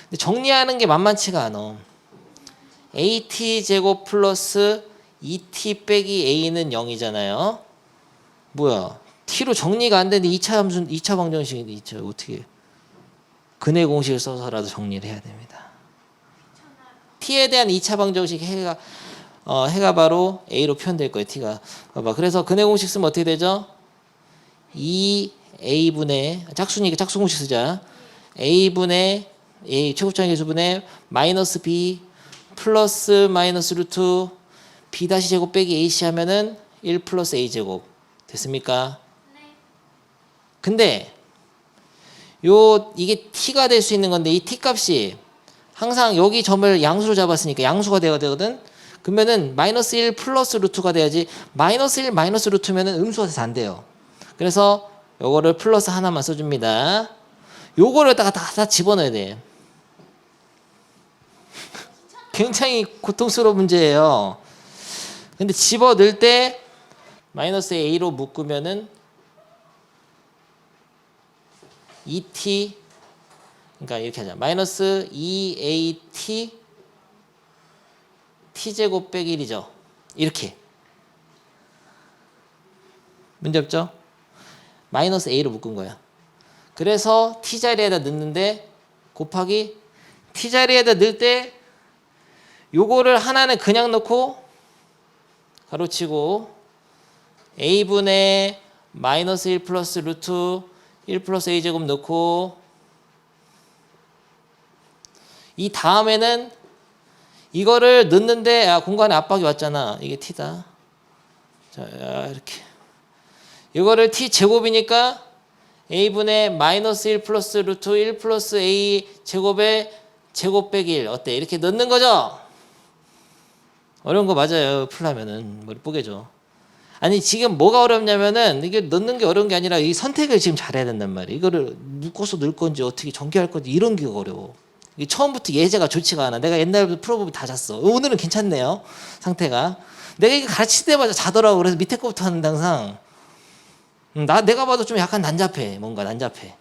근데 정리하는 게 만만치가 않아. AT 제곱 플러스 2T 빼기 A는 0이잖아요. 뭐야? T로 정리가 안 되는데 2차 방정식인데 2차 어떻게 근해 공식을 써서라도 정리를 해야 됩니다. T에 대한 2차 방정식 해가 바로 A로 표현될 거예요. T가 봐봐. 그래서 근해 공식 쓰면 어떻게 되죠? 2A분의 짝수니까 짝수 공식 쓰자. A분의 A 최고차항 계수분의 마이너스 B 플러스 마이너스 루트 B 다시 제곱 빼기 AC 하면은 1 플러스 A 제곱 됐습니까? 네. 근데 이게 T가 될 수 있는 건데 이 T 값이 항상 여기 점을 양수로 잡았으니까 양수가 돼야 되거든. 그러면은 마이너스 1 플러스 루트가 돼야지. 마이너스 1 마이너스 루트면은 음수가 돼서 안 돼요. 그래서 요거를 플러스 하나만 써줍니다. 요거를 다 집어넣어야 돼. 굉장히 고통스러운 문제예요. 근데 집어넣을 때 마이너스 A로 묶으면은 2T 그러니까 이렇게 하자. 마이너스 2AT T제곱 빼기 1이죠. 이렇게. 문제 없죠? 마이너스 A로 묶은 거야. 그래서 T자리에다 넣는데 곱하기 T자리에다 넣을 때 요거를 하나는 그냥 넣고 가로치고 A분의 마이너스 1 플러스 루트 1 플러스 A제곱 넣고 이 다음에는 이거를 넣는데 공간에 압박이 왔잖아. 이게 T다. 자 이렇게 이거를 T 제곱이니까 A분의 마이너스 1 플러스 루트 1 플러스 A 제곱에 제곱 빼기 1 어때? 이렇게 넣는 거죠? 어려운 거 맞아요. 풀려면은 머리 뽀개져. 아니 지금 뭐가 어렵냐면은 이게 넣는 게 어려운 게 아니라 이 선택을 지금 잘해야 된단 말이에요. 이거를 묶어서 넣을 건지 어떻게 전개할 건지 이런 게 어려워. 이게 처음부터 예제가 좋지가 않아. 내가 옛날부터 풀어보면 다 잤어. 오늘은 괜찮네요. 상태가. 내가 이거 가르칠 때마다 자더라고. 그래서 밑에 거부터 하는데 항상 내가 봐도 좀 약간 난잡해. 뭔가 난잡해.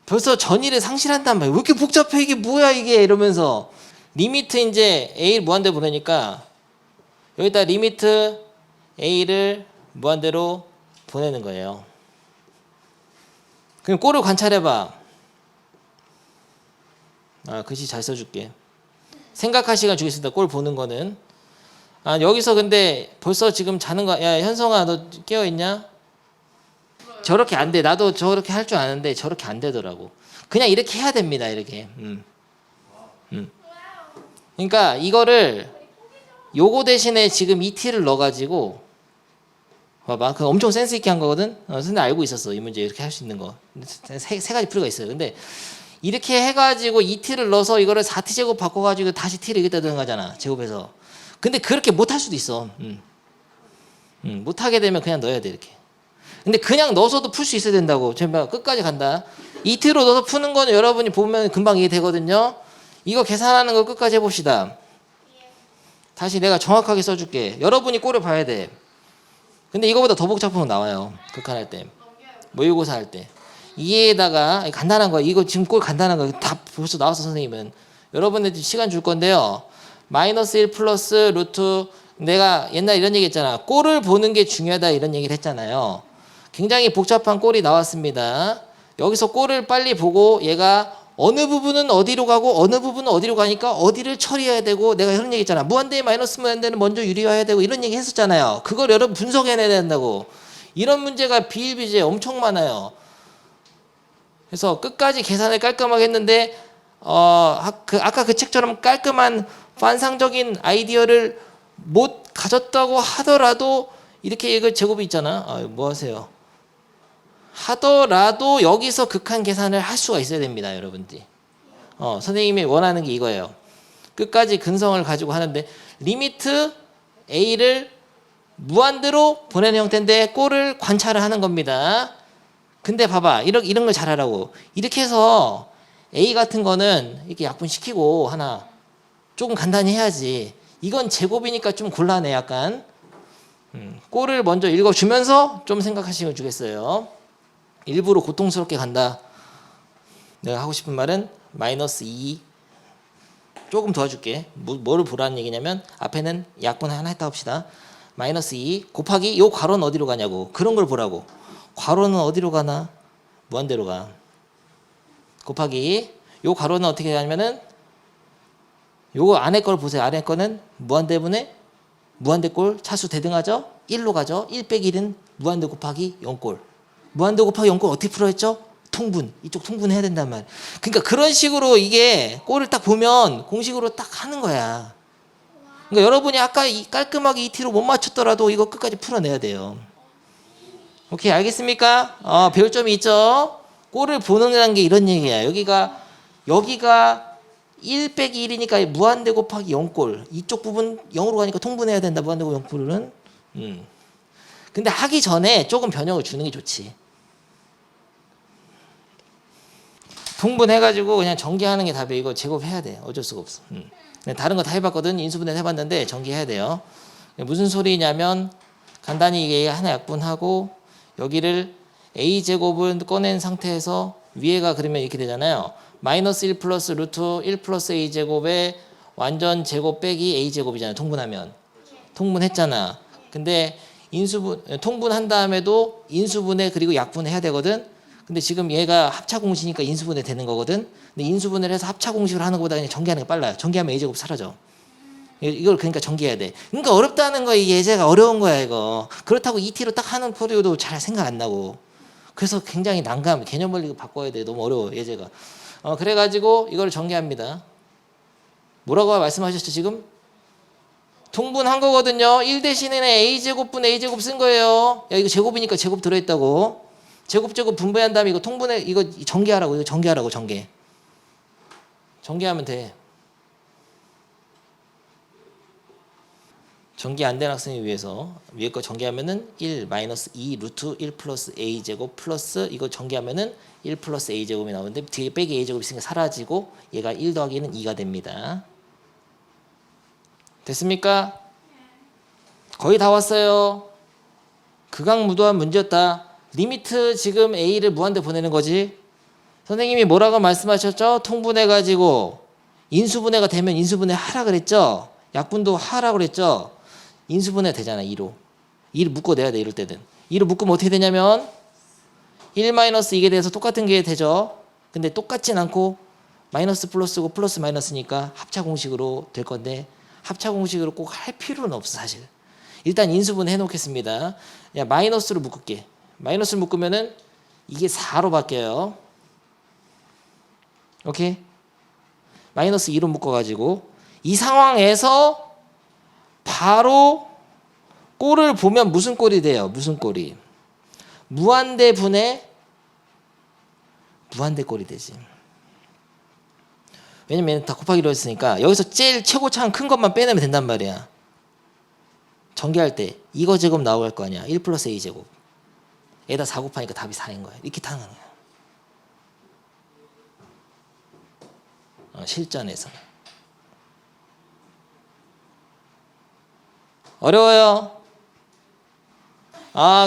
벌써 전일에 상실한단 말이야. 왜 이렇게 복잡해? 이게 뭐야 이게 이러면서 리미트 이제 A를 무한대로 보내니까 여기다 리미트 A를 무한대로 보내는 거예요. 그럼 꼴을 관찰해봐. 글씨 잘 써줄게. 생각할 시간 주겠습니다. 꼴 보는 거는. 여기서 근데 벌써 지금 자는 거야. 야 현성아 너 깨어있냐? 저렇게 안 돼. 나도 저렇게 할 줄 아는데 저렇게 안 되더라고. 그냥 이렇게 해야 됩니다. 이렇게. 그러니까 이거를 요거 대신에 지금 ET를 넣어가지고 봐봐. 그 엄청 센스 있게 한 거거든. 선생님 알고 있었어. 이 문제 이렇게 할 수 있는 거. 세 가지 풀이가 있어요. 근데 이렇게 해가지고 ET를 넣어서 이거를 4T 제곱 바꿔가지고 다시 T를 여기다 넣는 거잖아. 제곱해서. 근데 그렇게 못 할 수도 있어. 못하게 되면 그냥 넣어야 돼 이렇게. 근데 그냥 넣어서도 풀 수 있어야 된다고. 제가 끝까지 간다. 이트로 넣어서 푸는 거는 여러분이 보면 금방 이해되거든요. 이거 계산하는 거 끝까지 해봅시다. 다시 내가 정확하게 써줄게. 여러분이 꼴을 봐야 돼. 근데 이거보다 더 복잡한 거 나와요. 극한할 때. 모의고사 할 때. 이에다가 간단한 거, 이거 지금 꼴 간단한 거 다 벌써 나왔어 선생님은. 여러분들 시간 줄 건데요. 마이너스 1 플러스 루트, 내가 옛날에 이런 얘기 했잖아. 꼴을 보는 게 중요하다 이런 얘기를 했잖아요. 굉장히 복잡한 꼴이 나왔습니다. 여기서 꼴을 빨리 보고 얘가 어느 부분은 어디로 가고 어느 부분은 어디로 가니까 어디를 처리해야 되고, 내가 이런 얘기 했잖아. 무한대 마이너스 무한대는 먼저 유리화해야 되고 이런 얘기 했었잖아요. 그걸 여러분 분석해내야 된다고. 이런 문제가 비일비재 엄청 많아요. 그래서 끝까지 계산을 깔끔하게 했는데 아까 그 책처럼 깔끔한 환상적인 아이디어를 못 가졌다고 하더라도 이렇게 이거 제곱이 있잖아. 뭐 하세요? 하더라도 여기서 극한 계산을 할 수가 있어야 됩니다, 여러분들이. 선생님이 원하는 게 이거예요. 끝까지 근성을 가지고 하는데 리미트 A를 무한대로 보내는 형태인데 꼴을 관찰을 하는 겁니다. 근데 봐봐, 이런 걸 잘하라고. 이렇게 해서 A 같은 거는 이렇게 약분시키고 하나 조금 간단히 해야지. 이건 제곱이니까 좀 곤란해 약간. 꼴을 먼저 읽어주면서 좀 생각하시면 주겠어요. 일부러 고통스럽게 간다. 내가 하고 싶은 말은 마이너스 2 조금 도와줄게. 뭐를 보라는 얘기냐면 앞에는 약분 하나 했다 합시다. 마이너스 2 곱하기 요 괄호는 어디로 가냐고. 그런 걸 보라고. 괄호는 어디로 가나? 무한대로 가. 곱하기 요 괄호는 어떻게 하냐면은 요거 안에 걸 보세요. 안에 거는 무한대분의 무한대꼴 차수 대등하죠? 1로 가죠. 1 빼기 1은 무한대 곱하기 0꼴. 무한대 곱하기 0꼴 어떻게 풀어 했죠? 통분. 이쪽 통분해야 된단 말이야. 그러니까 그런 식으로 이게 꼴을 딱 보면 공식으로 딱 하는 거야. 그러니까 여러분이 아까 깔끔하게 이 T로 못 맞췄더라도 이거 끝까지 풀어내야 돼요. 오케이, 알겠습니까? 배울 점이 있죠? 꼴을 보는 게 이런 얘기야. 여기가 1 빼기 1이니까 무한대 곱하기 0꼴. 이쪽 부분 0으로 가니까 통분해야 된다. 무한대 곱하기 0꼴은. 근데 하기 전에 조금 변형을 주는 게 좋지. 통분해가지고 그냥 전개하는 게 답이에요. 이거 제곱해야 돼. 어쩔 수가 없어. 다른 거 다 해봤거든. 인수분해 해봤는데 전개해야 돼요. 무슨 소리냐면 간단히 이게 하나 약분하고 여기를 a제곱을 꺼낸 상태에서 위에가 그러면 이렇게 되잖아요. 마이너스 1 플러스 루트 1 플러스 a제곱의 완전 제곱 빼기 a제곱이잖아요. 통분하면. 통분했잖아. 근데 통분한 다음에도 인수분해 그리고 약분해야 되거든. 근데 지금 얘가 합차공식이니까 인수분해 되는 거거든. 근데 인수분해를 해서 합차공식을 하는 것보다 그냥 전개하는 게 빨라요. 전개하면 a제곱 사라져. 이걸 그러니까 전개해야 돼. 그러니까 어렵다는 거야. 이 예제가 어려운 거야 이거. 그렇다고 ET로 딱 하는 포리오도 잘 생각 안 나고. 그래서 굉장히 난감. 개념 원리 바꿔야 돼. 너무 어려워 예제가. 그래가지고 이걸 전개합니다. 뭐라고 말씀하셨죠 지금? 통분한 거거든요. 1 대신에 a제곱분 a제곱 쓴 거예요. 야 이거 제곱이니까 제곱 들어있다고. 제곱 분배한 다음에 이거 통분해 이거 전개하라고. 이거 전개하라고 전개. 전개하면 돼. 전개 안 된 학생을 위해서 위에 거 전개하면은 1 마이너스 2 루트 1 플러스 a제곱 플러스 이거 전개하면은 1 플러스 a제곱이 나오는데 뒤에 빼기 a제곱이 있으니까 사라지고 얘가 1 더하기는 2가 됩니다. 됐습니까? 거의 다 왔어요. 극악무도한 문제였다. 리미트 지금 a를 무한대 보내는 거지. 선생님이 뭐라고 말씀하셨죠? 통분해가지고 인수분해가 되면 인수분해 하라 그랬죠? 약분도 하라 그랬죠? 인수분해 되잖아 2로. 2를 묶어내야 돼 이럴 때는. 2로 묶으면 어떻게 되냐면 1 마이너스 이게 돼서 똑같은 게 되죠. 근데 똑같진 않고 마이너스 플러스고 플러스 마이너스니까 합차 공식으로 될 건데 합차 공식으로 꼭 할 필요는 없어 사실. 일단 인수분해 해놓겠습니다. 야 마이너스로 묶을게. 마이너스를 묶으면은 이게 4로 바뀌어요. 오케이? 마이너스 2로 묶어가지고 이 상황에서 바로 꼴을 보면 무슨 꼴이 돼요? 무슨 꼴이? 무한대 분의 무한대 꼴이 되지. 왜냐면 다 곱하기로 했으니까 여기서 제일 최고차는 큰 것만 빼내면 된단 말이야. 전개할 때 이거 제곱 나올 거 아니야. 1 플러스 A 제곱. 에다 4 곱하니까 답이 4인 거야. 이렇게 타는 거야. 실전에서. 어려워요.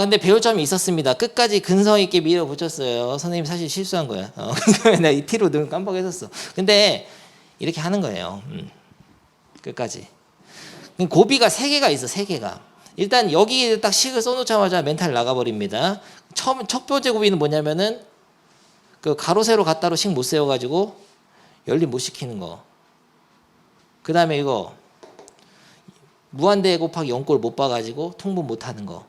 근데 배울 점이 있었습니다. 끝까지 근성 있게 밀어붙였어요. 선생님 사실 실수한 거야. 내가 이 T로 늘 깜빡했었어. 근데 이렇게 하는 거예요. 끝까지. 고비가 3개가 있어. 3개가. 일단 여기 딱 식을 써놓자마자 멘탈 나가버립니다. 첫 번째 고비는 뭐냐면은 그 가로 세로 갖다로 식 못 세워가지고 열림 못 시키는 거. 그 다음에 이거 무한대 곱하기 0꼴 못 봐가지고 통분 못 하는 거.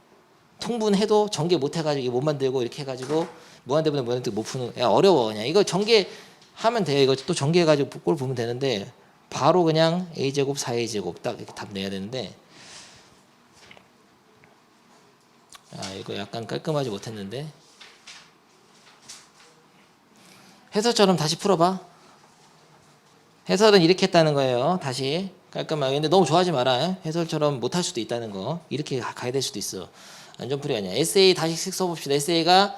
통분해도 전개 못 해가지고 못 만들고 이렇게 해가지고 무한대분의 무한대 못 푸는. 야 어려워 그냥. 이거 전개하면 돼요. 이거 또 전개해가지고 꼴 보면 되는데 바로 그냥 a제곱 4a제곱 딱 이렇게 답 내야 되는데 이거 약간 깔끔하지 못했는데 해설처럼 다시 풀어봐. 해설은 이렇게 했다는 거예요. 다시 깔끔하게. 근데 너무 좋아하지 마라. 해설처럼 못할 수도 있다는 거. 이렇게 가야 될 수도 있어. 안전풀이 아니야. SA 다시 써봅시다. SA가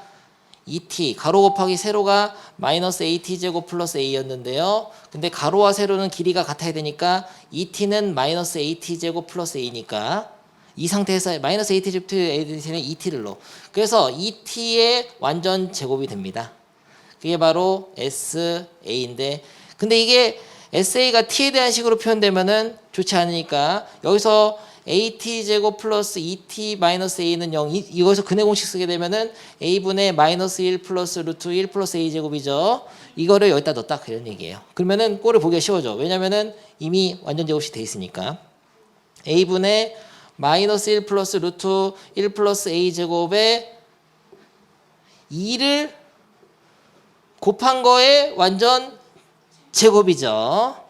2t 가로 곱하기 세로가 마이너스 AT 제곱 플러스 A였는데요. 근데 가로와 세로는 길이가 같아야 되니까 2t는 마이너스 AT 제곱 플러스 A니까 이 상태에서 마이너스 AT 제곱 A는 2t를 넣어. 그래서 2t의 완전 제곱이 됩니다. 그게 바로 SA인데 근데 이게 SA가 t에 대한 식으로 표현되면은 좋지 않으니까 여기서 AT 제곱 플러스 2t 마이너스 A는 0 이거에서 근해 공식 쓰게 되면은 A분의 마이너스 1 플러스 루트 1 플러스 A 제곱이죠. 이거를 여기다 넣었다 그런 얘기예요. 그러면은 꼴을 보기가 쉬워져. 왜냐면은 이미 완전 제곱식 돼 있으니까 A분의 마이너스 1 플러스 루트 1 플러스 A 제곱에 2를 곱한 거에 완전 제곱이죠.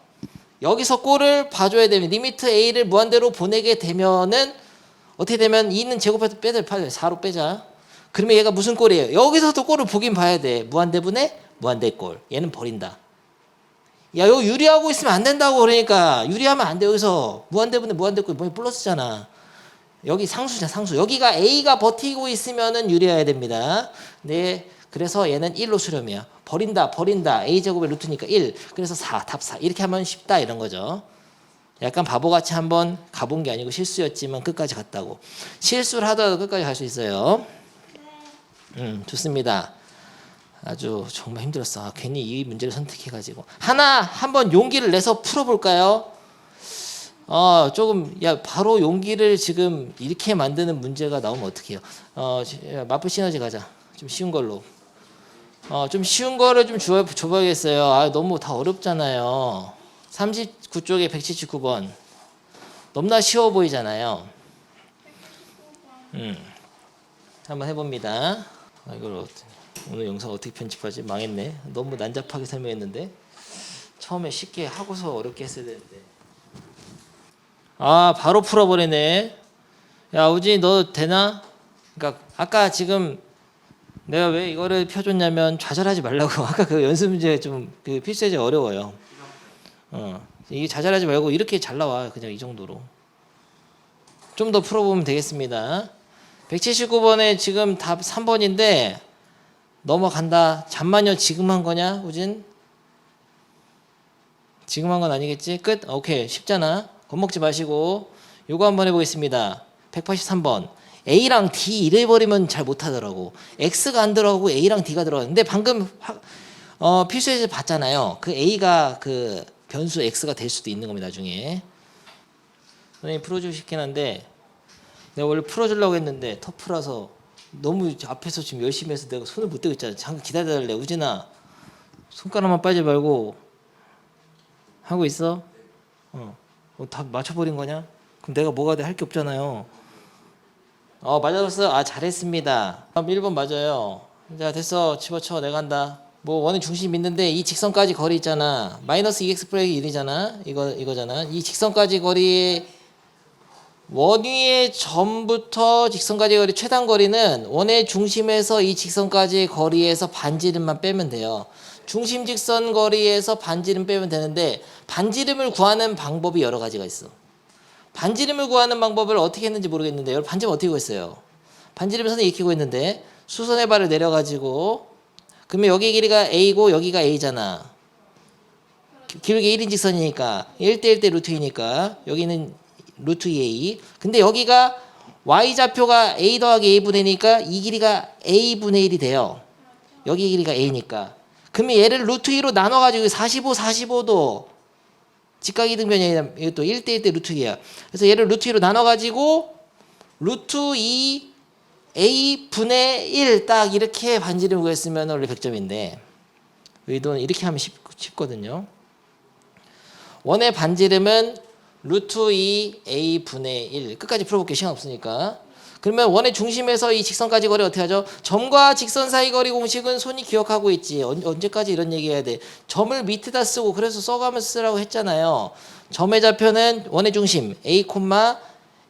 여기서 꼴을 봐줘야 됩니다. 리미트 A를 무한대로 보내게 되면은 어떻게 되면 2는 제곱해서 빼자. 4로 빼자. 그러면 얘가 무슨 꼴이에요? 여기서도 꼴을 보긴 봐야 돼. 무한대분의 무한대 꼴. 얘는 버린다. 야, 이거 유리하고 있으면 안 된다고 그러니까. 유리하면 안 돼. 여기서 무한대분의 무한대 꼴 뭐냐 플러스잖아. 여기 상수잖아. 상수. 여기가 A가 버티고 있으면은 유리해야 됩니다. 네. 그래서 얘는 1로 수렴이야. 버린다. A제곱의 루트니까 1. 그래서 4. 답 4. 이렇게 하면 쉽다. 이런 거죠. 약간 바보같이 한번 가본 게 아니고 실수였지만 끝까지 갔다고. 실수를 하더라도 끝까지 갈 수 있어요. 좋습니다. 아주 정말 힘들었어. 괜히 이 문제를 선택해가지고. 한번 용기를 내서 풀어볼까요? 조금, 바로 용기를 지금 이렇게 만드는 문제가 나오면 어떡해요? 마플 시너지 가자. 좀 쉬운 걸로. 좀 쉬운 거를 좀 줘봐야겠어요. 너무 다 어렵잖아요. 39쪽에 179번. 너무나 쉬워 보이잖아요. 한번 해봅니다. 이걸 오늘 영상 어떻게 편집하지? 망했네. 너무 난잡하게 설명했는데. 처음에 쉽게 하고서 어렵게 했어야 되는데. 바로 풀어버리네. 야, 우진이 너 되나? 그러니까 아까 지금 내가 왜 이거를 펴줬냐면 좌절하지 말라고. 아까 그 연습 문제 좀 그 필수제 어려워요. 이게 좌절하지 말고 이렇게 잘 나와. 그냥 이 정도로. 좀 더 풀어보면 되겠습니다. 179번에 지금 답 3번인데 넘어간다. 잠만요. 지금 한 거냐, 우진? 지금 한 건 아니겠지? 끝? 오케이. 쉽잖아. 겁먹지 마시고 요거 한번 해보겠습니다. 183번. A랑 D 이래버리면 잘 못하더라고. X가 안 들어가고 A랑 D가 들어가는데 방금 필수에서 봤잖아요. 그 A가 그 변수 X가 될 수도 있는 겁니다. 나중에. 선생님 풀어주고 싶긴 한데 내가 원래 풀어주려고 했는데 터프라서 너무 앞에서 지금 열심히 해서 내가 손을 못 대고 있잖아. 잠깐 기다려달래. 우진아 손가락만 빠지 말고 하고 있어? 다 맞춰버린 거냐? 그럼 내가 뭐가 돼? 할 게 없잖아요. 맞았어. 잘했습니다. 1번 맞아요. 자, 됐어. 집어쳐. 내가 한다. 뭐 원의 중심 있는데 이 직선까지 거리 있잖아. 마이너스 2x 플러스 1이잖아. 이거잖아. 이 직선까지 거리 원위의 점부터 직선까지 거리 최단 거리는 원의 중심에서 이 직선까지 거리에서 반지름만 빼면 돼요. 중심 직선 거리에서 반지름 빼면 되는데 반지름을 구하는 방법이 여러 가지가 있어. 반지름을 구하는 방법을 어떻게 했는지 모르겠는데 여러분 반지름 어떻게 구했어요? 반지름 선을 이렇게 구했는데 수선의 발을 내려가지고 그러면 여기 길이가 A고 여기가 A잖아. 길게 1인 직선이니까 1대1대 루트 2니까 여기는 루트 2A. 근데 여기가 Y좌표가 A 더하기 A분의 1이니까 이 길이가 A분의 1이 돼요. 여기 길이가 A니까. 그러면 얘를 루트 2로 나눠가지고 45, 45도 직각이등변이야. 이것도 1대1대 루트 2야. 그래서 얘를 루트 2로 나눠가지고 루트 2 A분의 1 딱 이렇게 반지름 구했으면 원래 100점인데 의도는 이렇게 하면 쉽거든요. 원의 반지름은 루트 2 A분의 1 끝까지 풀어볼게요. 시간 없으니까. 그러면 원의 중심에서 이 직선까지 거리 어떻게 하죠? 점과 직선 사이 거리 공식은 손이 기억하고 있지. 언제까지 이런 얘기 해야 돼? 점을 밑에다 쓰고 그래서 써가면서 쓰라고 했잖아요. 점의 좌표는 원의 중심 A,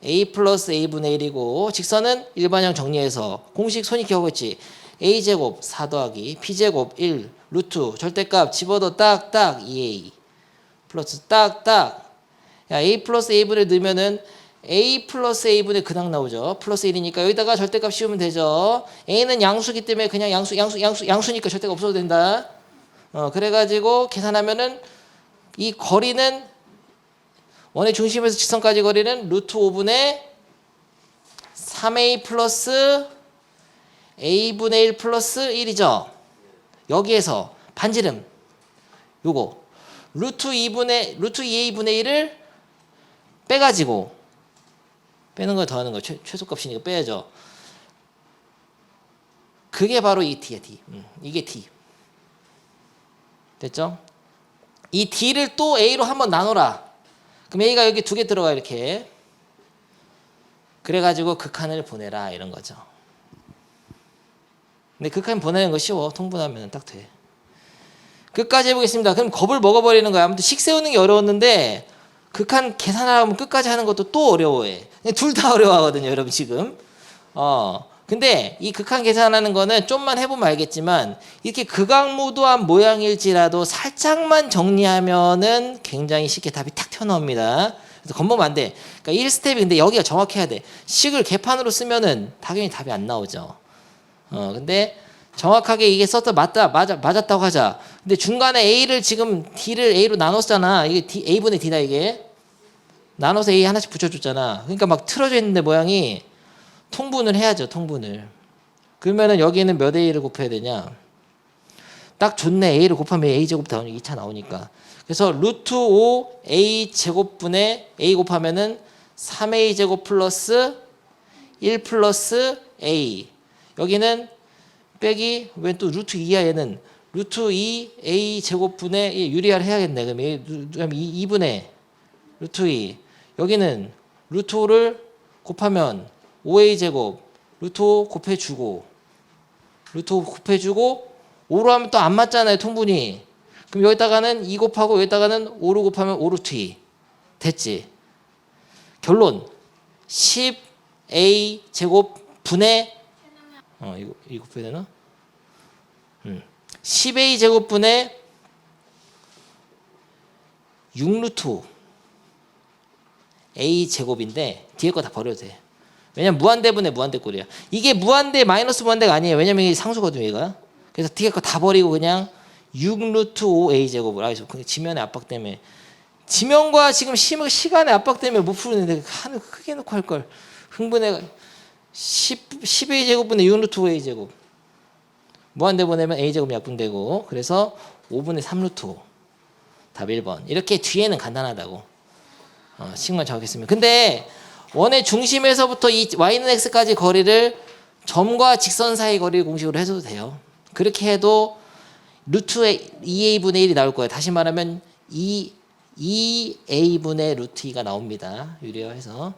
A 플러스 A분의 1이고 직선은 일반형 정리해서 공식 손이 기억하고 있지. A제곱 4 더하기 B제곱 1 루트 절대값 집어넣어 딱딱 2A 플러스 딱딱 야 A 플러스 A분의 넣으면은 A 플러스 A분의 근항 나오죠. 플러스 1이니까 여기다가 절대값 씌우면 되죠. A는 양수기 때문에 그냥 양수니까 절대가 없어도 된다. 그래가지고 계산하면은 이 거리는 원의 중심에서 직선까지 거리는 루트 5분의 3A 플러스 A분의 1 플러스 1이죠. 여기에서 반지름 요거 루트 2A분의 1을 빼가지고 빼는 거 더하는 거 최소값이니까 빼야죠. 그게 바로 이 T야 D. 이게 D. 됐죠? 이 D를 또 A로 한번 나눠라. 그럼 A가 여기 2개 들어가 이렇게. 그래가지고 극한을 보내라 이런 거죠. 근데 극한 보내는 거 쉬워. 통분하면 딱 돼. 끝까지 해보겠습니다. 그럼 겁을 먹어버리는 거야. 아무튼 식 세우는 게 어려웠는데 극한 계산하면 끝까지 하는 것도 또 어려워해. 둘 다 어려워하거든요, 여러분 지금. 근데 이 극한 계산하는 거는 좀만 해보면 알겠지만 이렇게 극악무도한 모양일지라도 살짝만 정리하면은 굉장히 쉽게 답이 탁 튀어나옵니다. 그래서 겁먹으면 안 돼. 그러니까 1스텝이 근데 여기가 정확해야 돼. 식을 개판으로 쓰면은 당연히 답이 안 나오죠. 근데 정확하게 이게 맞았다고 하자. 근데 중간에 A를 지금 D를 A로 나눴잖아. 이게 A분의 D다 이게. 나눠서 A 하나씩 붙여줬잖아. 그러니까 막 틀어져 있는데 모양이 통분을 해야죠. 통분을. 그러면은 여기에는 몇 A를 곱해야 되냐. 딱 좋네. A를 곱하면 A제곱 2차 나오니까. 그래서 루트 5 A제곱분의 A 곱하면은 3A제곱 플러스 1 플러스 A. 여기는 빼기 왜 또 루트 2야 얘는. 루트 2 A제곱분의 유리화를 해야겠네. 그럼 2분의 루트 2. 여기는 루트 5를 곱하면 5a제곱 루트 5 곱해주고 루트 5 곱해주고 5로 하면 또 안 맞잖아요. 통분이. 그럼 여기다가는 2 곱하고 여기다가는 5로 곱하면 5 루트 2. 됐지? 결론 10a 제곱 분의 이거 곱해야 되나? 10a 제곱 분의 6 루트 5 a 제곱인데 뒤에 거 다 버려도 돼. 왜냐면 무한대분의 무한대꼴이야. 이게 무한대 마이너스 무한대가 아니에요. 왜냐면 이게 상수거든요, 얘가. 그래서 뒤에 거 다 버리고 그냥 6 루트 5 a 제곱을 하죠. 지면의 압박 때문에. 지면과 지금 시간의 압박 때문에 못 푸는데 하늘 크게 놓고 할 걸. 흥분해. 10a 제곱분의 6 루트 5 a 제곱. 무한대 보내면 a 제곱 약분되고 그래서 5분의 3 루트 5. 답 1번. 이렇게 뒤에는 간단하다고. 식만 정하겠습니다. 근데 원의 중심에서부터 이 y는 x까지 거리를 점과 직선 사이 거리 공식으로 해도 돼요. 그렇게 해도 루트의 2a분의 1이 나올 거예요. 다시 말하면 2a분의 루트 2가 나옵니다. 유리화해서.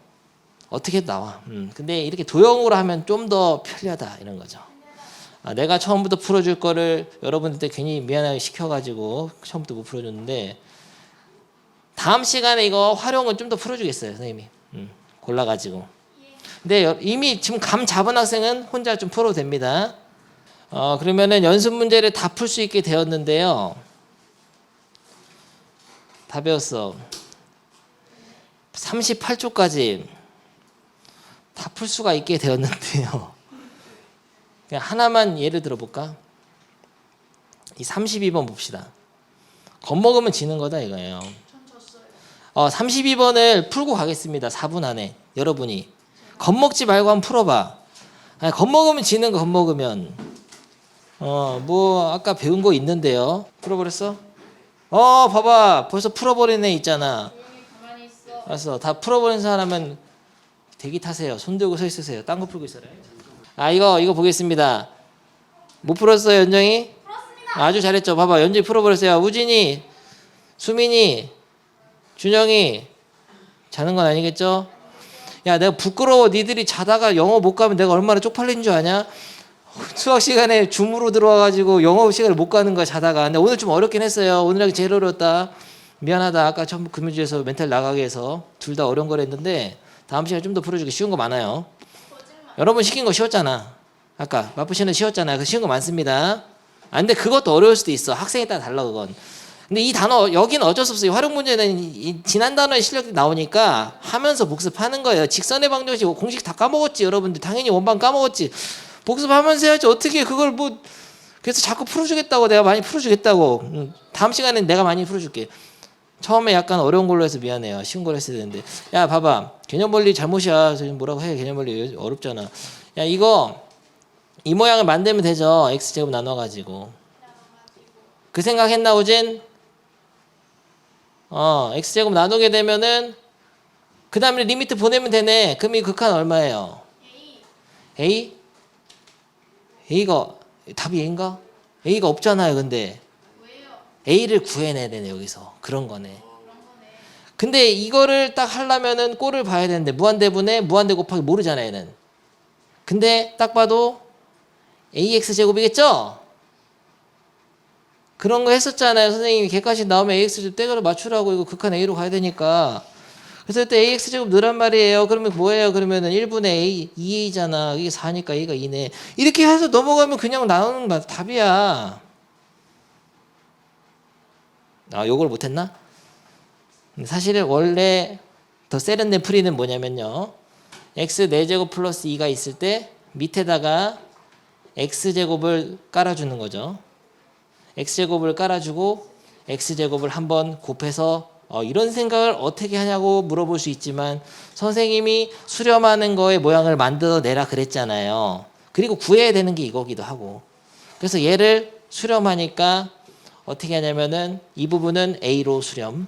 어떻게 해도 나와. 근데 이렇게 도형으로 하면 좀 더 편리하다 이런 거죠. 내가 처음부터 풀어줄 거를 여러분들 괜히 미안하게 시켜가지고 처음부터 못 풀어줬는데 다음 시간에 이거 활용은 좀 더 풀어주겠어요, 선생님이. 골라가지고. 근데 이미 지금 감 잡은 학생은 혼자 좀 풀어도 됩니다. 그러면은 연습 문제를 다 풀 수 있게 되었는데요. 다 배웠어. 38쪽까지 다 풀 수가 있게 되었는데요. 그냥 하나만 예를 들어볼까? 이 32번 봅시다. 겁먹으면 지는 거다 이거예요. 32번을 풀고 가겠습니다. 4분 안에 여러분이 겁먹지 말고 한번 풀어봐. 아니, 겁먹으면 지는 거 겁먹으면 뭐 아까 배운 거 있는데요. 풀어버렸어? 봐봐 벌써 풀어버린 애 있잖아. 알았어. 다 풀어버린 사람은 대기 타세요. 손 들고 서 있으세요. 딴 거 풀고 있어요. 이거 보겠습니다. 못 풀었어요 연정이? 풀었습니다. 아주 잘했죠. 봐봐 연정이 풀어버렸어요. 우진이, 수민이, 준영이 자는 건 아니겠죠? 야 내가 부끄러워. 니들이 자다가 영어 못 가면 내가 얼마나 쪽팔린 줄 아냐? 수학 시간에 줌으로 들어와가지고 영어 시간을 못 가는 거야 자다가. 근데 오늘 좀 어렵긴 했어요. 오늘 하기 제일 어려웠다. 미안하다. 아까 처음 금요주에서 멘탈 나가게 해서 둘 다 어려운 걸 했는데 다음 시간에 좀 더 풀어주기. 쉬운 거 많아요. 여러분 시킨 거 쉬웠잖아. 아까 마프시는 쉬웠잖아요. 그 쉬운 거 많습니다. 근데 그것도 어려울 수도 있어. 학생에 따라 달라 그건. 근데 이 단어 여기는 어쩔 수 없어요. 활용 문제는 이 지난 단어의 실력이 나오니까 하면서 복습하는 거예요. 직선의 방정식 공식 다 까먹었지 여러분들. 당연히 원방 까먹었지. 복습하면서 해야지. 어떻게 그걸 뭐. 그래서 자꾸 풀어주겠다고 내가 많이 풀어주겠다고. 다음 시간엔 내가 많이 풀어줄게. 처음에 약간 어려운 걸로 해서 미안해요. 쉬운 걸로 했어야 되는데. 야 봐봐 개념원리 잘못이야. 뭐라고 해. 개념원리 어렵잖아. 야 이거 이 모양을 만들면 되죠. x제곱 나눠가지고. 그 생각했나 우진? x제곱 나누게 되면은 그 다음에 리미트 보내면 되네. 그럼 이 극한 얼마예요? A? A가 답이 A인가? A가 없잖아요. 근데 A를 구해내야 되네. 여기서 그런 거네. 근데 이거를 딱 하려면은 꼴을 봐야 되는데 무한대분에 무한대 곱하기 모르잖아요. 얘는. 근데 딱 봐도 AX제곱이겠죠? 그런 거 했었잖아요. 선생님이 객관식 나오면 AX제곱 떼가로 맞추라고. 이거 극한 A로 가야 되니까. 그래서 그때 AX제곱 넣으란 말이에요. 그러면 뭐예요? 그러면은 1분의 A, 2A잖아. 이게 4니까 A가 2네. 이렇게 해서 넘어가면 그냥 나오는 답이야. 요걸 못했나? 사실은 원래 더 세련된 풀이는 뭐냐면요. X 4제곱 플러스 2가 있을 때 밑에다가 X제곱을 깔아주는 거죠. X제곱을 깔아주고 X제곱을 한번 곱해서 이런 생각을 어떻게 하냐고 물어볼 수 있지만 선생님이 수렴하는 거의 모양을 만들어내라 그랬잖아요. 그리고 구해야 되는 게 이거기도 하고. 그래서 얘를 수렴하니까 어떻게 하냐면은 이 부분은 A로 수렴.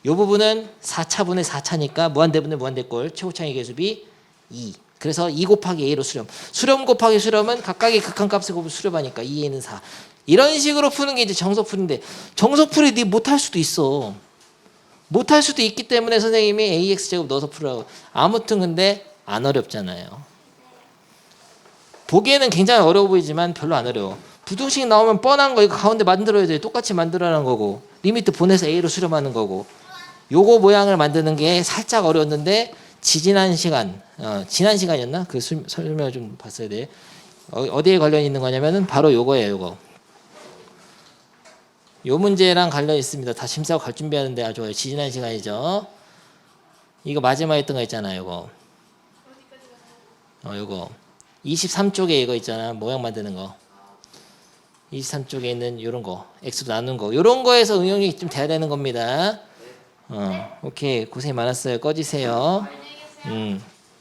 이 부분은 4차분의 4차니까 무한대분의 무한대꼴 최고차의 계수비 2. 그래서 2 곱하기 A로 수렴. 수렴 곱하기 수렴은 각각의 극한값을 곱해 수렴하니까 2A는 4. 이런 식으로 푸는 게 이제 정석풀인데 정석풀이 네 못할 수도 있어. 못할 수도 있기 때문에 선생님이 AX제곱 넣어서 풀으라고. 아무튼 근데 안 어렵잖아요. 보기에는 굉장히 어려워 보이지만 별로 안 어려워. 부등식 나오면 뻔한 거 이거 가운데 만들어야 돼. 똑같이 만들어라는 거고 리미트 보내서 A로 수렴하는 거고 요거 모양을 만드는 게 살짝 어려웠는데 지난 시간이었나? 그 설명을 좀 봤어야 돼. 어디에 관련이 있는 거냐면은 바로 요거예요. 요거. 요 문제랑 관련 있습니다. 다 심사하고 갈 준비하는데 아주 좋아요. 지난 시간이죠. 이거 마지막에 했던 거 있잖아요. 요거. 요거. 23쪽에 이거 있잖아. 모양 만드는 거. 23쪽에 있는 요런 거. X로 나눈 거. 요런 거에서 응용이 좀 돼야 되는 겁니다. 오케이. 고생 많았어요. 꺼지세요.